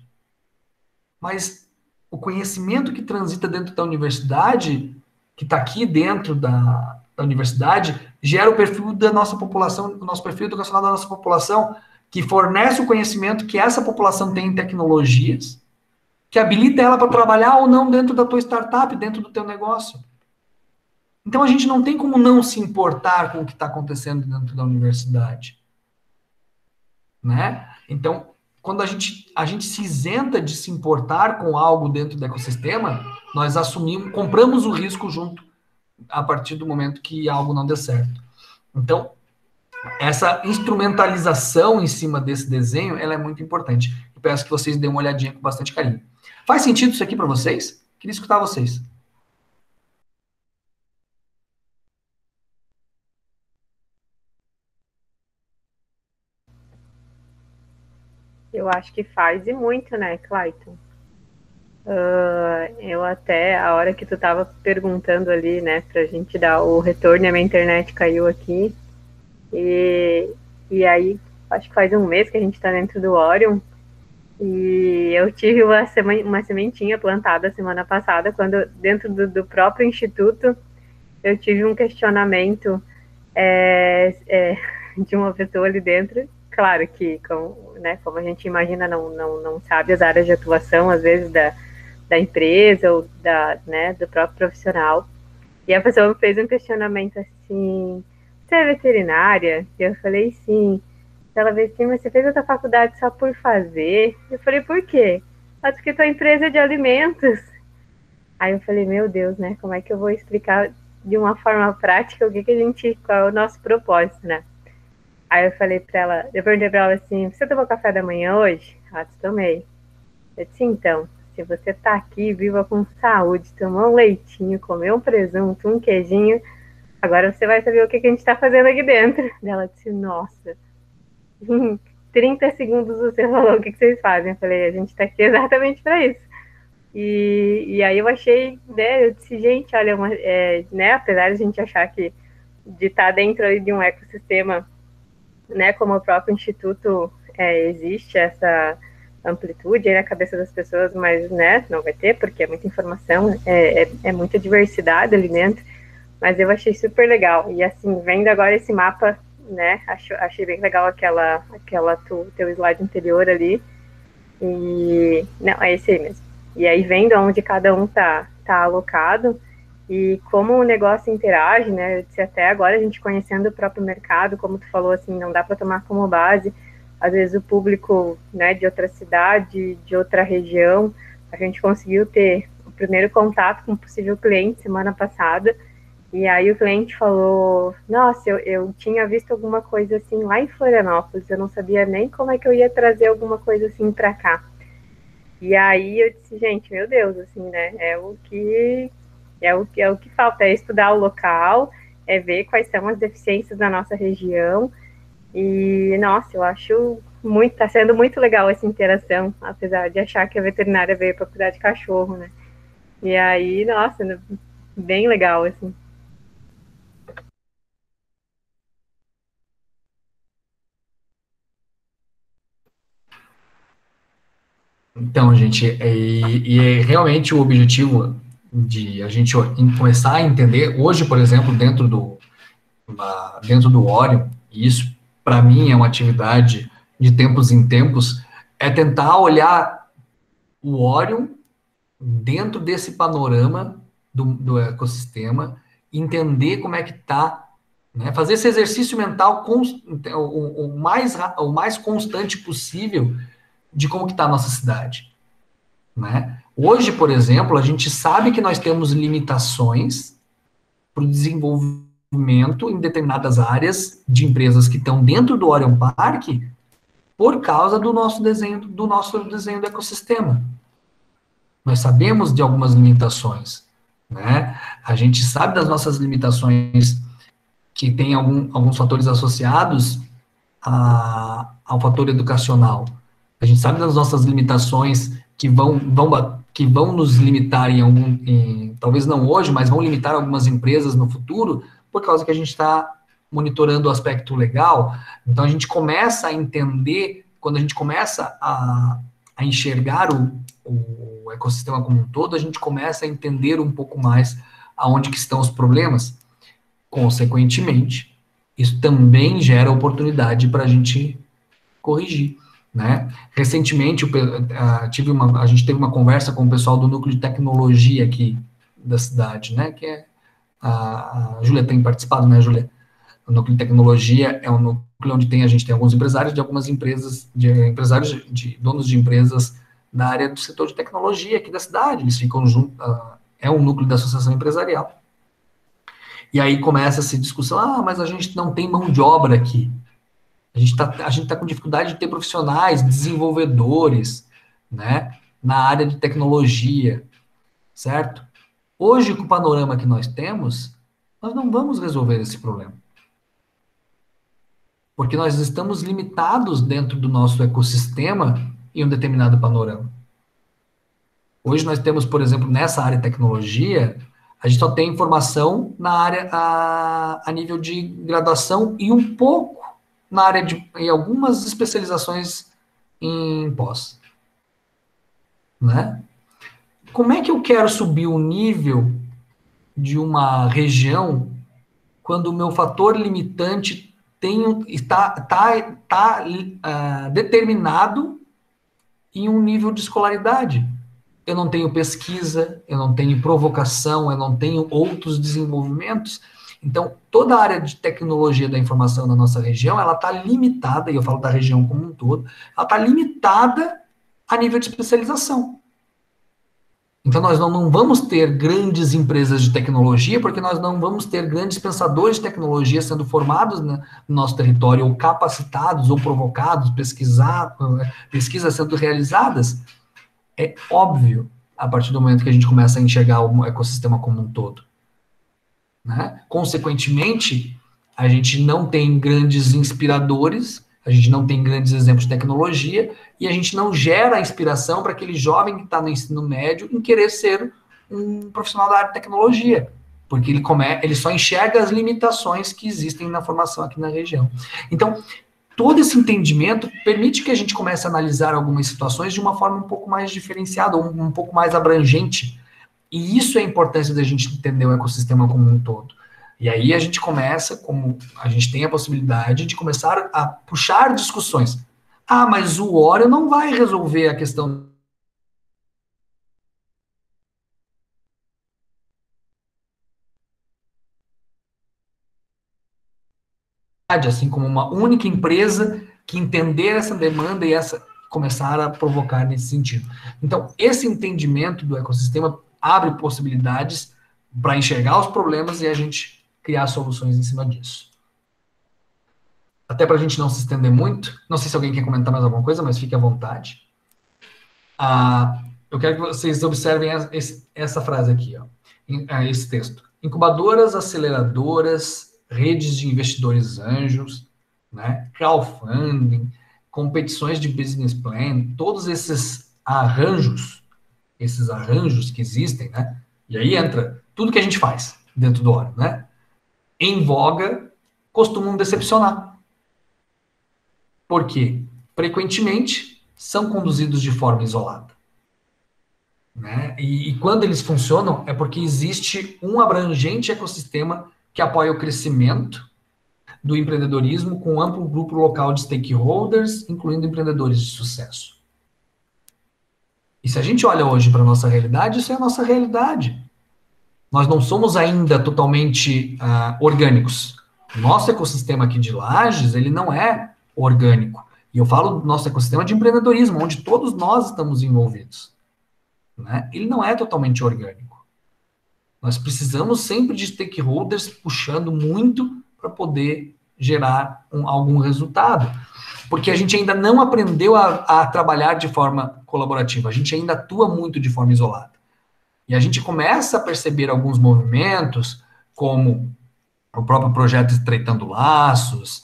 [SPEAKER 2] Mas o conhecimento que transita dentro da universidade, que está aqui dentro da universidade, gera o perfil da nossa população, o nosso perfil educacional da nossa população, que fornece o conhecimento que essa população tem em tecnologias, que habilita ela para trabalhar ou não dentro da tua startup, dentro do teu negócio. Então, a gente não tem como não se importar com o que está acontecendo dentro da universidade. Né? Então, quando a gente se isenta de se importar com algo dentro do ecossistema, nós compramos o risco junto a partir do momento que algo não dê certo. Então, essa instrumentalização em cima desse desenho, ela é muito importante. Eu peço que vocês deem uma olhadinha com bastante carinho. Faz sentido isso aqui para vocês? Queria escutar vocês.
[SPEAKER 10] Eu acho que faz e muito, né, Clayton? Eu até, a hora que tu estava perguntando ali, né, pra gente dar o retorno, a minha internet caiu aqui, e aí, acho que faz um mês que a gente está dentro do Orion, e eu tive uma sementinha plantada semana passada, quando dentro do próprio instituto, eu tive um questionamento de uma pessoa ali dentro, claro que, como a gente imagina, não sabe as áreas de atuação, às vezes, da empresa ou do próprio profissional. E a pessoa me fez um questionamento assim, você é veterinária? E eu falei, sim. Ela veio assim, mas você fez essa faculdade só por fazer? Eu falei, por quê? Ah, porque tua empresa é de alimentos. Aí eu falei, meu Deus, né? Como é que eu vou explicar de uma forma prática qual é o nosso propósito, né? Aí eu falei pra ela, eu perguntei pra ela assim, você tomou café da manhã hoje? Ela disse, tomei. Eu disse, então, se você tá aqui, viva com saúde, tomou um leitinho, comeu um presunto, um queijinho, agora você vai saber o que a gente tá fazendo aqui dentro. Ela disse, nossa, em 30 segundos você falou o que vocês fazem. Eu falei, a gente tá aqui exatamente para isso. E aí eu achei, né, eu disse, gente, olha, né, apesar de a gente achar que de estar dentro ali de um ecossistema, né, como o próprio instituto, existe essa amplitude aí na cabeça das pessoas, mas, né, não vai ter, porque é muita informação, é muita diversidade ali dentro, mas eu achei super legal, e assim, vendo agora esse mapa, né, achei bem legal teu slide anterior ali, e, não, é esse aí mesmo, e aí vendo onde cada um tá alocado, e como o negócio interage, né, eu disse até agora a gente conhecendo o próprio mercado, como tu falou, assim, não dá para tomar como base, às vezes o público, né, de outra cidade, de outra região, a gente conseguiu ter o primeiro contato com um possível cliente semana passada, e aí o cliente falou, nossa, eu tinha visto alguma coisa assim lá em Florianópolis, eu não sabia nem como é que eu ia trazer alguma coisa assim para cá. E aí eu disse, gente, meu Deus, assim, né, é o que falta, é estudar o local, é ver quais são as deficiências da nossa região, e, nossa, eu acho tá sendo muito legal essa interação, apesar de achar que a veterinária veio para cuidar de cachorro, né, e aí, nossa, bem legal, assim.
[SPEAKER 2] Então, gente, é realmente o objetivo de a gente começar a entender, hoje, por exemplo, dentro do Orion, e isso, para mim, é uma atividade de tempos em tempos, é tentar olhar o Orion dentro desse panorama do ecossistema, entender como é que está, né, fazer esse exercício mental o mais constante possível de como que está a nossa cidade, né? Hoje, por exemplo, a gente sabe que nós temos limitações para o desenvolvimento em determinadas áreas de empresas que estão dentro do Orion Park por causa do nosso desenho do ecossistema. Nós sabemos de algumas limitações, né? A gente sabe das nossas limitações que tem alguns fatores associados ao fator educacional. A gente sabe das nossas limitações que vão nos limitar talvez não hoje, mas vão limitar algumas empresas no futuro, por causa que a gente está monitorando o aspecto legal. Então, a gente começa a entender, quando a gente começa a enxergar o ecossistema como um todo, a gente começa a entender um pouco mais aonde que estão os problemas. Consequentemente, isso também gera oportunidade para a gente corrigir, né? Recentemente, a gente teve uma conversa com o pessoal do núcleo de tecnologia aqui da cidade, né? Que a Júlia tem participado, né, Júlia? O núcleo de tecnologia é um núcleo onde a gente tem alguns empresários de algumas empresas, empresários de donos de empresas na área do setor de tecnologia aqui da cidade. Eles ficam junto, é um núcleo da associação empresarial. E aí começa essa discussão, mas a gente não tem mão de obra aqui. A gente tá com dificuldade de ter profissionais, desenvolvedores, né, na área de tecnologia, certo? Hoje, com o panorama que nós temos, nós não vamos resolver esse problema. Porque nós estamos limitados dentro do nosso ecossistema em um determinado panorama. Hoje nós temos, por exemplo, nessa área de tecnologia, a gente só tem informação na área a nível de graduação e um pouco na área em algumas especializações em pós. Né? Como é que eu quero subir o nível de uma região quando o meu fator limitante está determinado em um nível de escolaridade? Eu não tenho pesquisa, eu não tenho provocação, eu não tenho outros desenvolvimentos. Então, toda a área de tecnologia da informação na nossa região, ela está limitada, e eu falo da região como um todo, ela está limitada a nível de especialização. Então, nós não vamos ter grandes empresas de tecnologia, porque nós não vamos ter grandes pensadores de tecnologia sendo formados no nosso território, ou capacitados, ou provocados, pesquisas sendo realizadas. É óbvio, a partir do momento que a gente começa a enxergar o ecossistema como um todo. Né? Consequentemente, a gente não tem grandes inspiradores, a gente não tem grandes exemplos de tecnologia, e a gente não gera inspiração para aquele jovem que está no ensino médio em querer ser um profissional da área de tecnologia, porque ele só enxerga as limitações que existem na formação aqui na região. Então, todo esse entendimento permite que a gente comece a analisar algumas situações de uma forma um pouco mais diferenciada, um pouco mais abrangente. E isso é a importância da gente entender o ecossistema como um todo. E aí a gente começa, como a gente tem a possibilidade de começar a puxar discussões. Mas o Oreo não vai resolver a questão. Assim como uma única empresa que entender essa demanda e começar a provocar nesse sentido. Então, esse entendimento do ecossistema abre possibilidades para enxergar os problemas e a gente criar soluções em cima disso. Até para a gente não se estender muito, não sei se alguém quer comentar mais alguma coisa, mas fique à vontade. Eu quero que vocês observem essa frase aqui, ó, esse texto. Incubadoras, aceleradoras, redes de investidores anjos, né, crowdfunding, competições de business plan, todos esses arranjos que existem, né, e aí entra tudo que a gente faz dentro do Oreo, né, em voga, costumam decepcionar. Por quê? Frequentemente, são conduzidos de forma isolada. Né? E quando eles funcionam, é porque existe um abrangente ecossistema que apoia o crescimento do empreendedorismo com um amplo grupo local de stakeholders, incluindo empreendedores de sucesso. E se a gente olha hoje para a nossa realidade, isso é a nossa realidade. Nós não somos ainda totalmente orgânicos. O nosso ecossistema aqui de Lages, ele não é orgânico. E eu falo do nosso ecossistema de empreendedorismo, onde todos nós estamos envolvidos. Né? Ele não é totalmente orgânico. Nós precisamos sempre de stakeholders puxando muito para poder gerar algum resultado. Porque a gente ainda não aprendeu a trabalhar de forma colaborativa. A gente ainda atua muito de forma isolada. E a gente começa a perceber alguns movimentos, como o próprio projeto Estreitando Laços,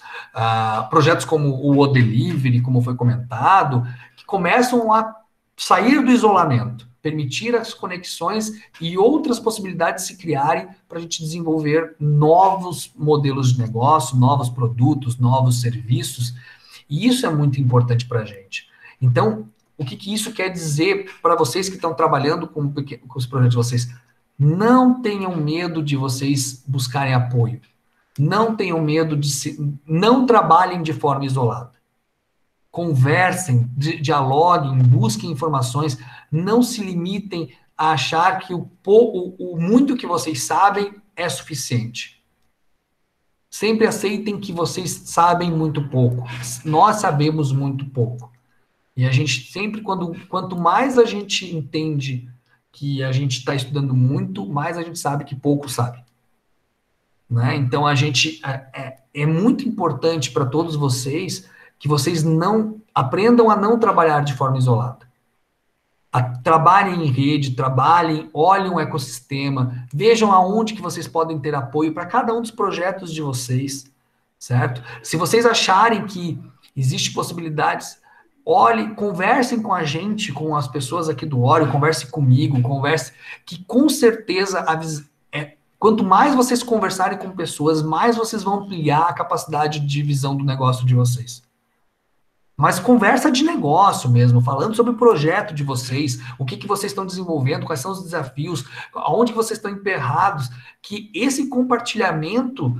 [SPEAKER 2] projetos como o O-Delivery, como foi comentado, que começam a sair do isolamento, permitir as conexões e outras possibilidades se criarem para a gente desenvolver novos modelos de negócio, novos produtos, novos serviços, e isso é muito importante para a gente. Então, o que isso quer dizer para vocês que estão trabalhando com os projetos de vocês? Não tenham medo de vocês buscarem apoio. Não tenham medo não trabalhem de forma isolada. conversem, dialoguem, busquem informações, não se limitem a achar que o muito que vocês sabem é suficiente. Sempre aceitem que vocês sabem muito pouco. Nós sabemos muito pouco. E a gente sempre, quanto mais a gente entende que a gente está estudando muito, mais a gente sabe que pouco sabe. Né? Então, é muito importante para todos vocês que vocês não aprendam a não trabalhar de forma isolada. Trabalhem em rede, trabalhem, olhem o ecossistema, vejam aonde que vocês podem ter apoio para cada um dos projetos de vocês, certo? Se vocês acharem que existem possibilidades, olhem, conversem com a gente, com as pessoas aqui do Oreo, conversem comigo, que com certeza quanto mais vocês conversarem com pessoas, mais vocês vão ampliar a capacidade de visão do negócio de vocês. Mas conversa de negócio mesmo, falando sobre o projeto de vocês, o que vocês estão desenvolvendo, quais são os desafios, aonde vocês estão emperrados, que esse compartilhamento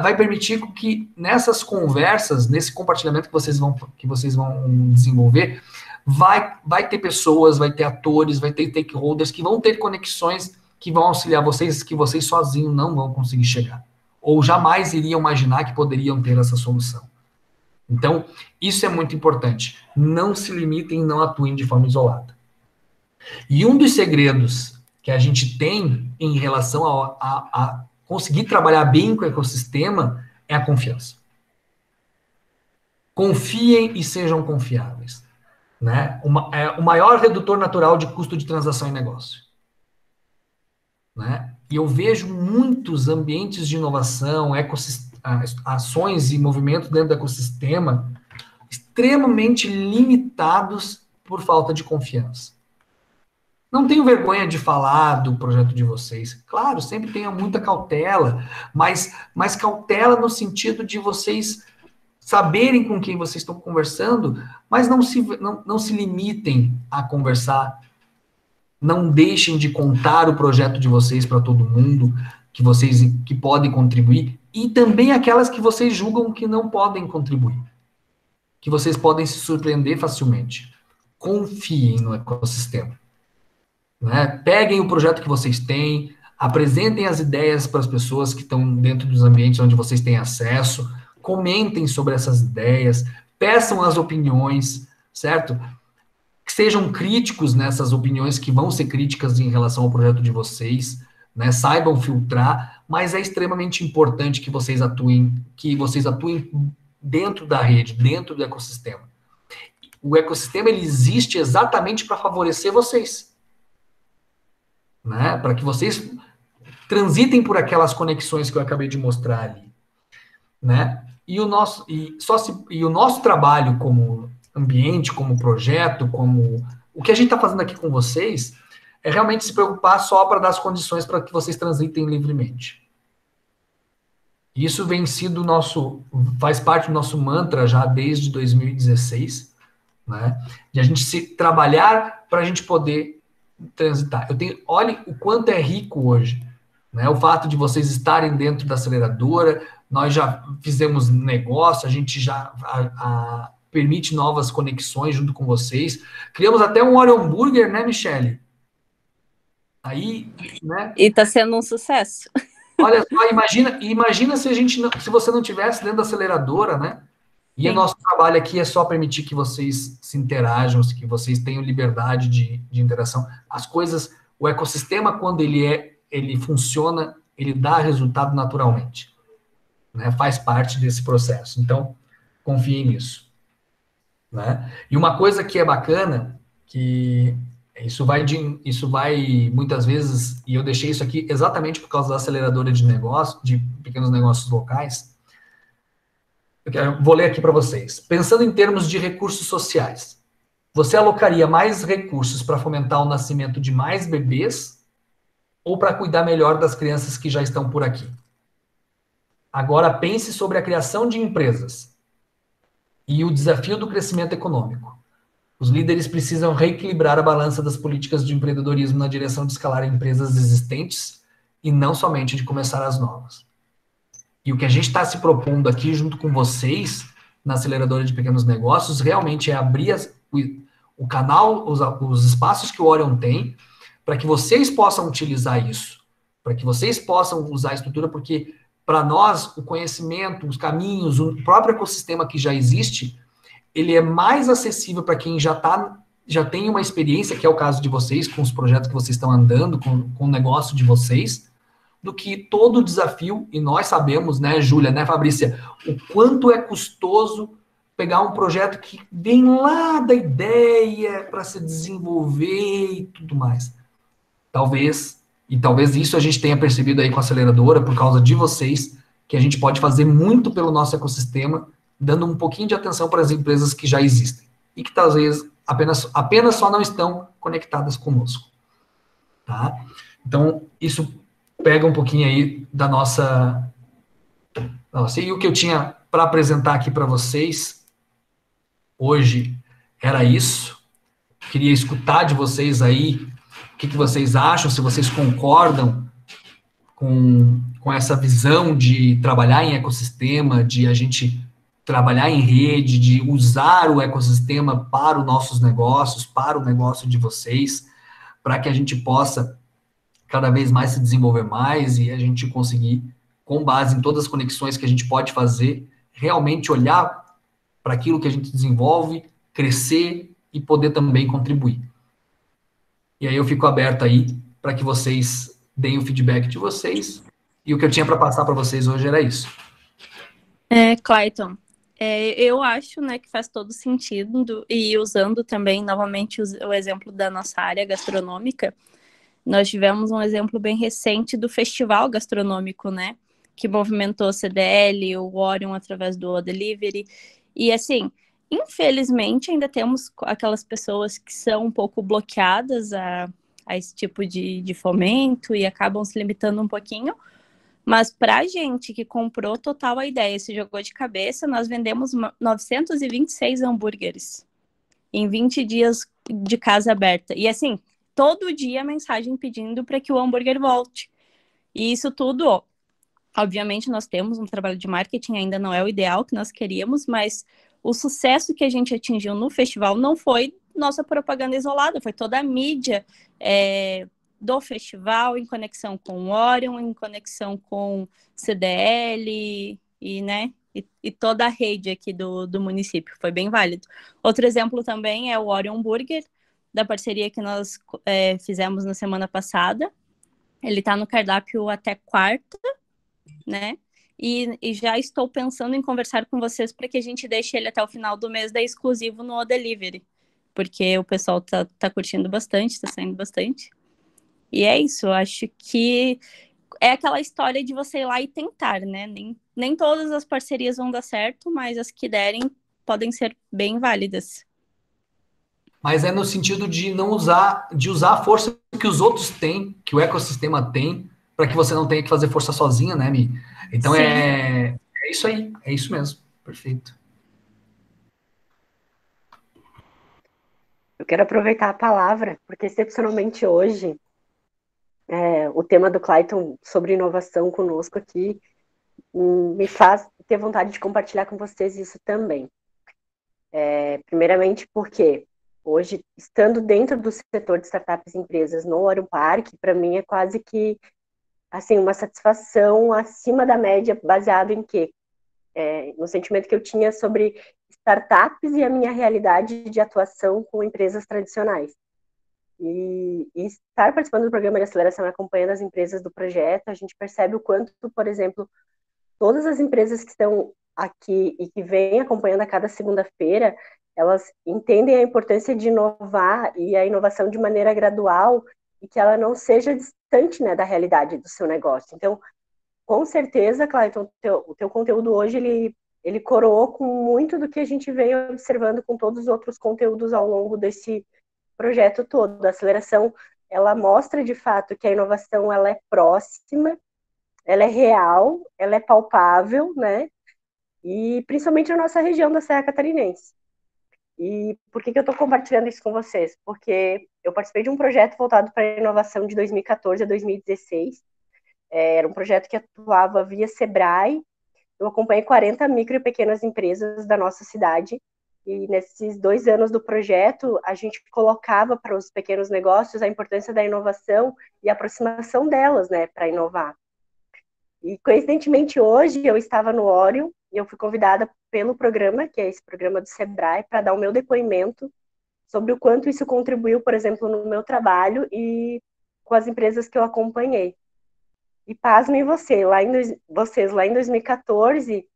[SPEAKER 2] vai permitir que nessas conversas, nesse compartilhamento que vocês vão desenvolver, vai ter pessoas, vai ter atores, vai ter stakeholders que vão ter conexões que vão auxiliar vocês, que vocês sozinhos não vão conseguir chegar. Ou jamais iriam imaginar que poderiam ter essa solução. Então, isso é muito importante. Não se limitem, não atuem de forma isolada. E um dos segredos que a gente tem em relação a conseguir trabalhar bem com o ecossistema é a confiança. Confiem e sejam confiáveis. Né? O maior redutor natural de custo de transação em negócio. Né? E eu vejo muitos ambientes de inovação, ações e movimentos dentro do ecossistema extremamente limitados por falta de confiança. Não tenho vergonha de falar do projeto de vocês. Claro, sempre tenham muita cautela, mas cautela no sentido de vocês saberem com quem vocês estão conversando, mas não se limitem a conversar. Não deixem de contar o projeto de vocês para todo mundo, que podem contribuir, e também aquelas que vocês julgam que não podem contribuir, que vocês podem se surpreender facilmente. Confiem no ecossistema. Né? Peguem o projeto que vocês têm, apresentem as ideias para as pessoas que estão dentro dos ambientes onde vocês têm acesso, comentem sobre essas ideias, peçam as opiniões, certo? Que sejam críticos nessas opiniões que vão ser críticas em relação ao projeto de vocês, né? Saibam filtrar, mas é extremamente importante que vocês atuem dentro da rede, dentro do ecossistema. O ecossistema ele existe exatamente para favorecer vocês, né? Para que vocês transitem por aquelas conexões que eu acabei de mostrar ali, né? E o nosso trabalho como ambiente, como projeto, como o que a gente está fazendo aqui com vocês, é realmente se preocupar só para dar as condições para que vocês transitem livremente. Isso faz parte do nosso mantra já desde 2016, né? De a gente se trabalhar para a gente poder transitar. Olhe o quanto é rico hoje, né? O fato de vocês estarem dentro da aceleradora, nós já fizemos negócio, a gente já permite novas conexões junto com vocês. Criamos até um Oreo Hambúrguer, né, Michele? Aí, né?
[SPEAKER 4] E está sendo um sucesso.
[SPEAKER 2] Olha só, imagina se você não tivesse dentro da aceleradora, né? E o nosso trabalho aqui é só permitir que vocês se interajam, que vocês tenham liberdade de interação. As coisas, o ecossistema, quando ele funciona, ele dá resultado naturalmente. Né? Faz parte desse processo. Então, confiem nisso. Né? E uma coisa que é bacana, que isso vai muitas vezes, e eu deixei isso aqui exatamente por causa da aceleradora de negócio, de pequenos negócios locais. Vou ler aqui para vocês. Pensando em termos de recursos sociais, você alocaria mais recursos para fomentar o nascimento de mais bebês ou para cuidar melhor das crianças que já estão por aqui? Agora pense sobre a criação de empresas e o desafio do crescimento econômico. Os líderes precisam reequilibrar a balança das políticas de empreendedorismo na direção de escalar empresas existentes e não somente de começar as novas. E o que a gente está se propondo aqui junto com vocês, na aceleradora de pequenos negócios realmente é abrir o canal, os espaços que o Orion tem, para que vocês possam utilizar isso, para que vocês possam usar a estrutura, porque para nós o conhecimento, os caminhos, o próprio ecossistema que já existe, ele é mais acessível para quem já tem uma experiência, que é o caso de vocês, com os projetos que vocês estão andando, com o negócio de vocês, do que todo o desafio, e nós sabemos, né, Júlia, né, Fabrícia, o quanto é custoso pegar um projeto que vem lá da ideia para se desenvolver e tudo mais. Talvez isso a gente tenha percebido aí com a aceleradora, por causa de vocês, que a gente pode fazer muito pelo nosso ecossistema, dando um pouquinho de atenção para as empresas que já existem, e que talvez apenas só não estão conectadas conosco. Tá? Então, isso pega um pouquinho aí da nossa... E o que eu tinha para apresentar aqui para vocês hoje era isso. Queria escutar de vocês aí o que vocês acham, se vocês concordam com essa visão de trabalhar em ecossistema, de a gente trabalhar em rede, de usar o ecossistema para os nossos negócios, para o negócio de vocês, para que a gente possa cada vez mais se desenvolver mais e a gente conseguir, com base em todas as conexões que a gente pode fazer, realmente olhar para aquilo que a gente desenvolve, crescer e poder também contribuir. E aí eu fico aberto aí para que vocês deem o feedback de vocês, e o que eu tinha para passar para vocês hoje era isso.
[SPEAKER 4] Clayton, eu acho, né, que faz todo sentido, e usando também novamente o exemplo da nossa área gastronômica, nós tivemos um exemplo bem recente do festival gastronômico, né, que movimentou o CDL, o Orion através do Delivery, e assim, infelizmente ainda temos aquelas pessoas que são um pouco bloqueadas a esse tipo de fomento e acabam se limitando um pouquinho, mas para a gente que comprou total a ideia, se jogou de cabeça, nós vendemos 926 hambúrgueres em 20 dias de casa aberta. E assim, todo dia mensagem pedindo para que o hambúrguer volte. E isso tudo, obviamente nós temos um trabalho de marketing, ainda não é o ideal que nós queríamos, mas o sucesso que a gente atingiu no festival não foi nossa propaganda isolada, foi toda a mídia do festival, em conexão com o Orion, em conexão com CDL e toda a rede aqui do município. Foi bem válido. Outro exemplo também é o Orion Burger, da parceria que nós fizemos na semana passada. Ele está no cardápio até quarta, né? E já estou pensando em conversar com vocês para que a gente deixe ele até o final do mês exclusivo no Delivery, porque o pessoal tá curtindo bastante, está saindo bastante. E é isso, eu acho que é aquela história de você ir lá e tentar, né? Nem todas as parcerias vão dar certo, mas as que derem podem ser bem válidas.
[SPEAKER 2] Mas é no sentido de usar a força que os outros têm, que o ecossistema tem, para que você não tenha que fazer força sozinha, né, Mi? Então é isso aí, é isso mesmo. Perfeito.
[SPEAKER 3] Eu quero aproveitar a palavra, porque excepcionalmente hoje, o tema do Clayton sobre inovação conosco aqui me faz ter vontade de compartilhar com vocês isso também. Primeiramente porque hoje, estando dentro do setor de startups e empresas no Orion Park, para mim é quase que assim, uma satisfação acima da média, baseado em quê? No sentimento que eu tinha sobre startups e a minha realidade de atuação com empresas tradicionais. E estar participando do programa de aceleração e acompanhando as empresas do projeto, a gente percebe o quanto, por exemplo, todas as empresas que estão aqui e que vêm acompanhando a cada segunda-feira, elas entendem a importância de inovar e a inovação de maneira gradual e que ela não seja distante, né, da realidade do seu negócio. Então, com certeza, Clayton, o teu conteúdo hoje, ele coroou com muito do que a gente vem observando com todos os outros conteúdos ao longo desse projeto todo. A aceleração, ela mostra de fato que a inovação ela é próxima, ela é real, ela é palpável, né? E principalmente na nossa região da Serra Catarinense. E por que eu estou compartilhando isso com vocês? Porque eu participei de um projeto voltado para a inovação de 2014 a 2016. Era um projeto que atuava via Sebrae, eu acompanhei 40 micro e pequenas empresas da nossa cidade, e nesses 2 anos do projeto, a gente colocava para os pequenos negócios a importância da inovação e a aproximação delas, né, para inovar. E, coincidentemente, hoje eu estava no Orion e eu fui convidada pelo programa, que é esse programa do Sebrae, para dar o meu depoimento sobre o quanto isso contribuiu, por exemplo, no meu trabalho e com as empresas que eu acompanhei. E pasmem vocês, lá em 2014,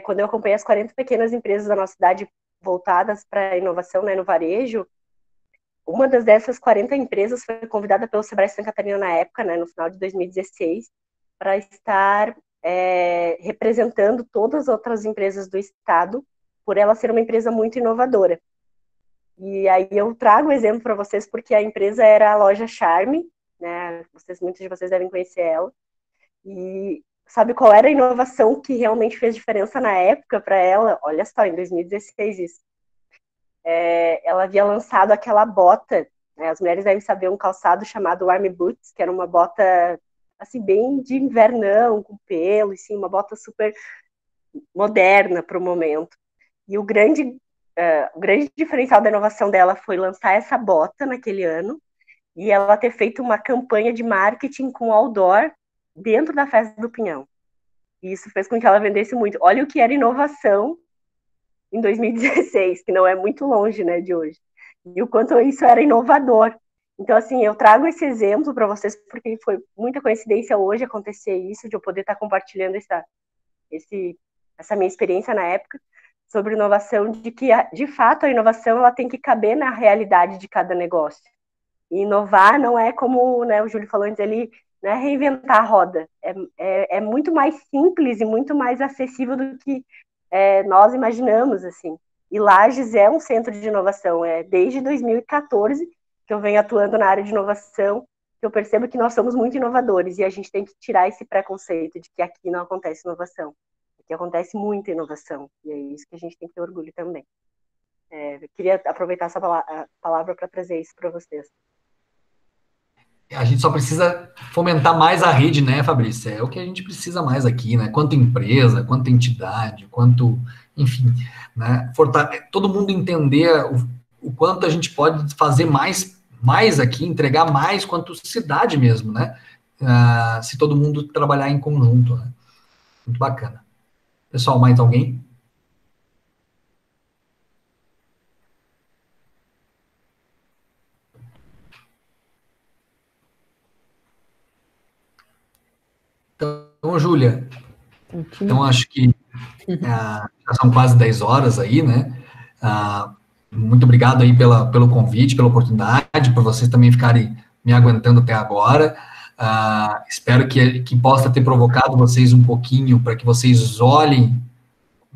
[SPEAKER 3] quando eu acompanhei as 40 pequenas empresas da nossa cidade voltadas para a inovação, né, no varejo, uma dessas 40 empresas foi convidada pelo Sebrae Santa Catarina na época, né, no final de 2016, para estar representando todas as outras empresas do estado, por ela ser uma empresa muito inovadora. E aí eu trago um exemplo para vocês, porque a empresa era a Loja Charme, né? Muitos de vocês devem conhecer ela. E sabe qual era a inovação que realmente fez diferença na época para ela? Olha só, em 2016 isso. Ela havia lançado aquela bota, né? As mulheres devem saber, um calçado chamado Army Boots, que era uma bota assim bem de invernão, com pelo, assim, uma bota super moderna para o momento. E o grande diferencial da inovação dela foi lançar essa bota naquele ano e ela ter feito uma campanha de marketing com outdoor dentro da Festa do Pinhão. E isso fez com que ela vendesse muito. Olha o que era inovação em 2016, que não é muito longe, né, de hoje. E o quanto isso era inovador. Então, assim, eu trago esse exemplo para vocês porque foi muita coincidência hoje acontecer isso, de eu poder estar compartilhando essa minha experiência na época sobre inovação, de que, de fato, a inovação ela tem que caber na realidade de cada negócio. E inovar não é como, né, o Júlio falou antes ali, não é reinventar a roda. É muito mais simples e muito mais acessível do que nós imaginamos, assim. E Lages é um centro de inovação. Desde 2014 que eu venho atuando na área de inovação, que eu percebo que nós somos muito inovadores e a gente tem que tirar esse preconceito de que aqui não acontece inovação. Aqui acontece muita inovação e é isso que a gente tem que ter orgulho também. Eu queria aproveitar essa palavra para trazer isso para vocês.
[SPEAKER 2] A gente só precisa fomentar mais a rede, né, Fabrícia? É o que a gente precisa mais aqui, né? Quanto empresa, quanto entidade, quanto, enfim, né? Todo mundo entender o quanto a gente pode fazer mais aqui, entregar mais quanto cidade mesmo, né? Se todo mundo trabalhar em conjunto, né? Muito bacana. Pessoal, mais alguém? Então, Júlia, então acho que já são quase 10 horas aí, né? Muito obrigado aí pelo convite, pela oportunidade, por vocês também ficarem me aguentando até agora. Espero que possa ter provocado vocês um pouquinho para que vocês olhem,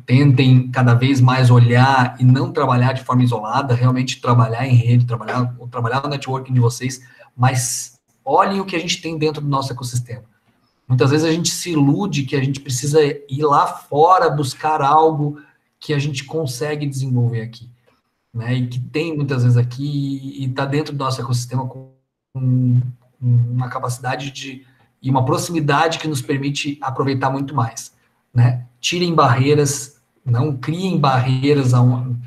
[SPEAKER 2] tentem cada vez mais olhar e não trabalhar de forma isolada, realmente trabalhar em rede, trabalhar no networking de vocês, mas olhem o que a gente tem dentro do nosso ecossistema. Muitas vezes a gente se ilude que a gente precisa ir lá fora buscar algo que a gente consegue desenvolver aqui, né? E que tem muitas vezes aqui e está dentro do nosso ecossistema com uma capacidade e uma proximidade que nos permite aproveitar muito mais, né? Tirem barreiras, não criem barreiras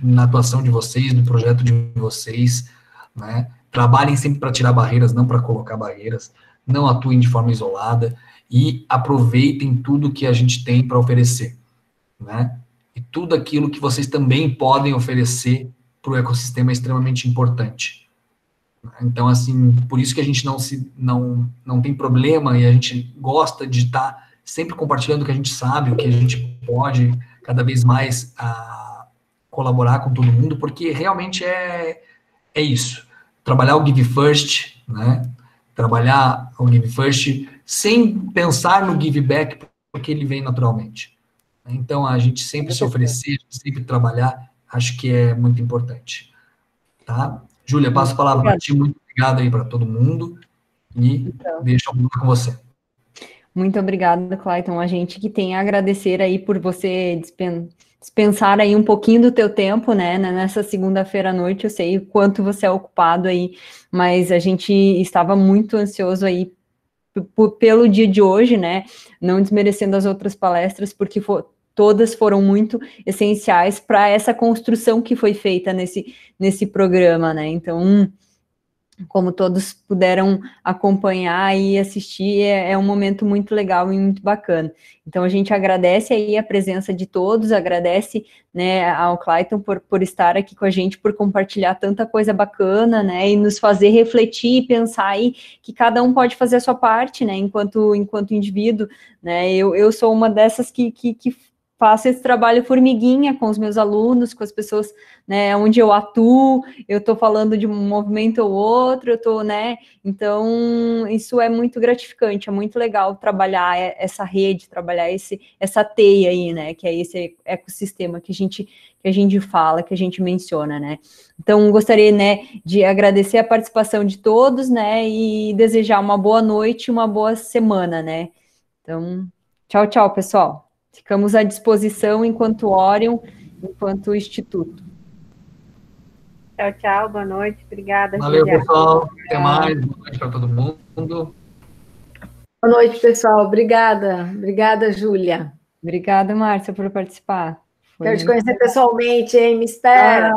[SPEAKER 2] na atuação de vocês, no projeto de vocês, né? Trabalhem sempre para tirar barreiras, não para colocar barreiras, não atuem de forma isolada e aproveitem tudo que a gente tem para oferecer, né? E tudo aquilo que vocês também podem oferecer para o ecossistema é extremamente importante. Então, assim, por isso que a gente não tem problema e a gente gosta de estar sempre compartilhando o que a gente sabe, o que a gente pode cada vez mais colaborar com todo mundo, porque realmente é isso. Trabalhar o Give First, né? Trabalhar o Give First sem pensar no Give Back, porque ele vem naturalmente. Então, a gente sempre se oferecer, sempre trabalhar, acho que é muito importante. Tá? Júlia, passo a palavra para ti, muito obrigado aí para todo mundo, e deixo a bola com você.
[SPEAKER 1] Muito obrigada, Clayton. A gente que tem a agradecer aí por você dispensar aí um pouquinho do teu tempo, né, nessa segunda-feira à noite. Eu sei o quanto você é ocupado aí, mas a gente estava muito ansioso aí pelo dia de hoje, né, não desmerecendo as outras palestras, porque todas foram muito essenciais para essa construção que foi feita nesse programa, né, então, como todos puderam acompanhar e assistir, é um momento muito legal e muito bacana. Então, a gente agradece aí a presença de todos, agradece, né, ao Clayton por estar aqui com a gente, por compartilhar tanta coisa bacana, né, e nos fazer refletir e pensar aí que cada um pode fazer a sua parte, né, enquanto indivíduo, né, eu sou uma dessas que faço esse trabalho formiguinha com os meus alunos, com as pessoas, né, onde eu atuo, eu estou falando de um movimento ou outro, eu estou, né, então isso é muito gratificante, é muito legal trabalhar essa rede, trabalhar essa teia aí, né, que é esse ecossistema que a gente fala, que a gente menciona, né. Então, gostaria, né, de agradecer a participação de todos, né, e desejar uma boa noite, uma boa semana, né. Então, tchau, tchau, pessoal. Ficamos à disposição enquanto Orion, enquanto Instituto.
[SPEAKER 10] Tchau, tchau, boa noite, obrigada.
[SPEAKER 2] Valeu,
[SPEAKER 10] Julia.
[SPEAKER 2] pessoal, até mais, boa noite para todo mundo.
[SPEAKER 6] Boa noite, pessoal, obrigada, Júlia.
[SPEAKER 1] Obrigada, Márcia, por participar.
[SPEAKER 6] Quero te conhecer pessoalmente, hein, me espera.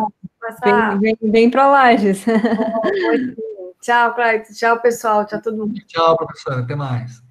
[SPEAKER 1] Vem para Lages.
[SPEAKER 6] Tchau, Clayton, tchau, pessoal, tchau todo mundo.
[SPEAKER 2] Tchau, professora, até mais.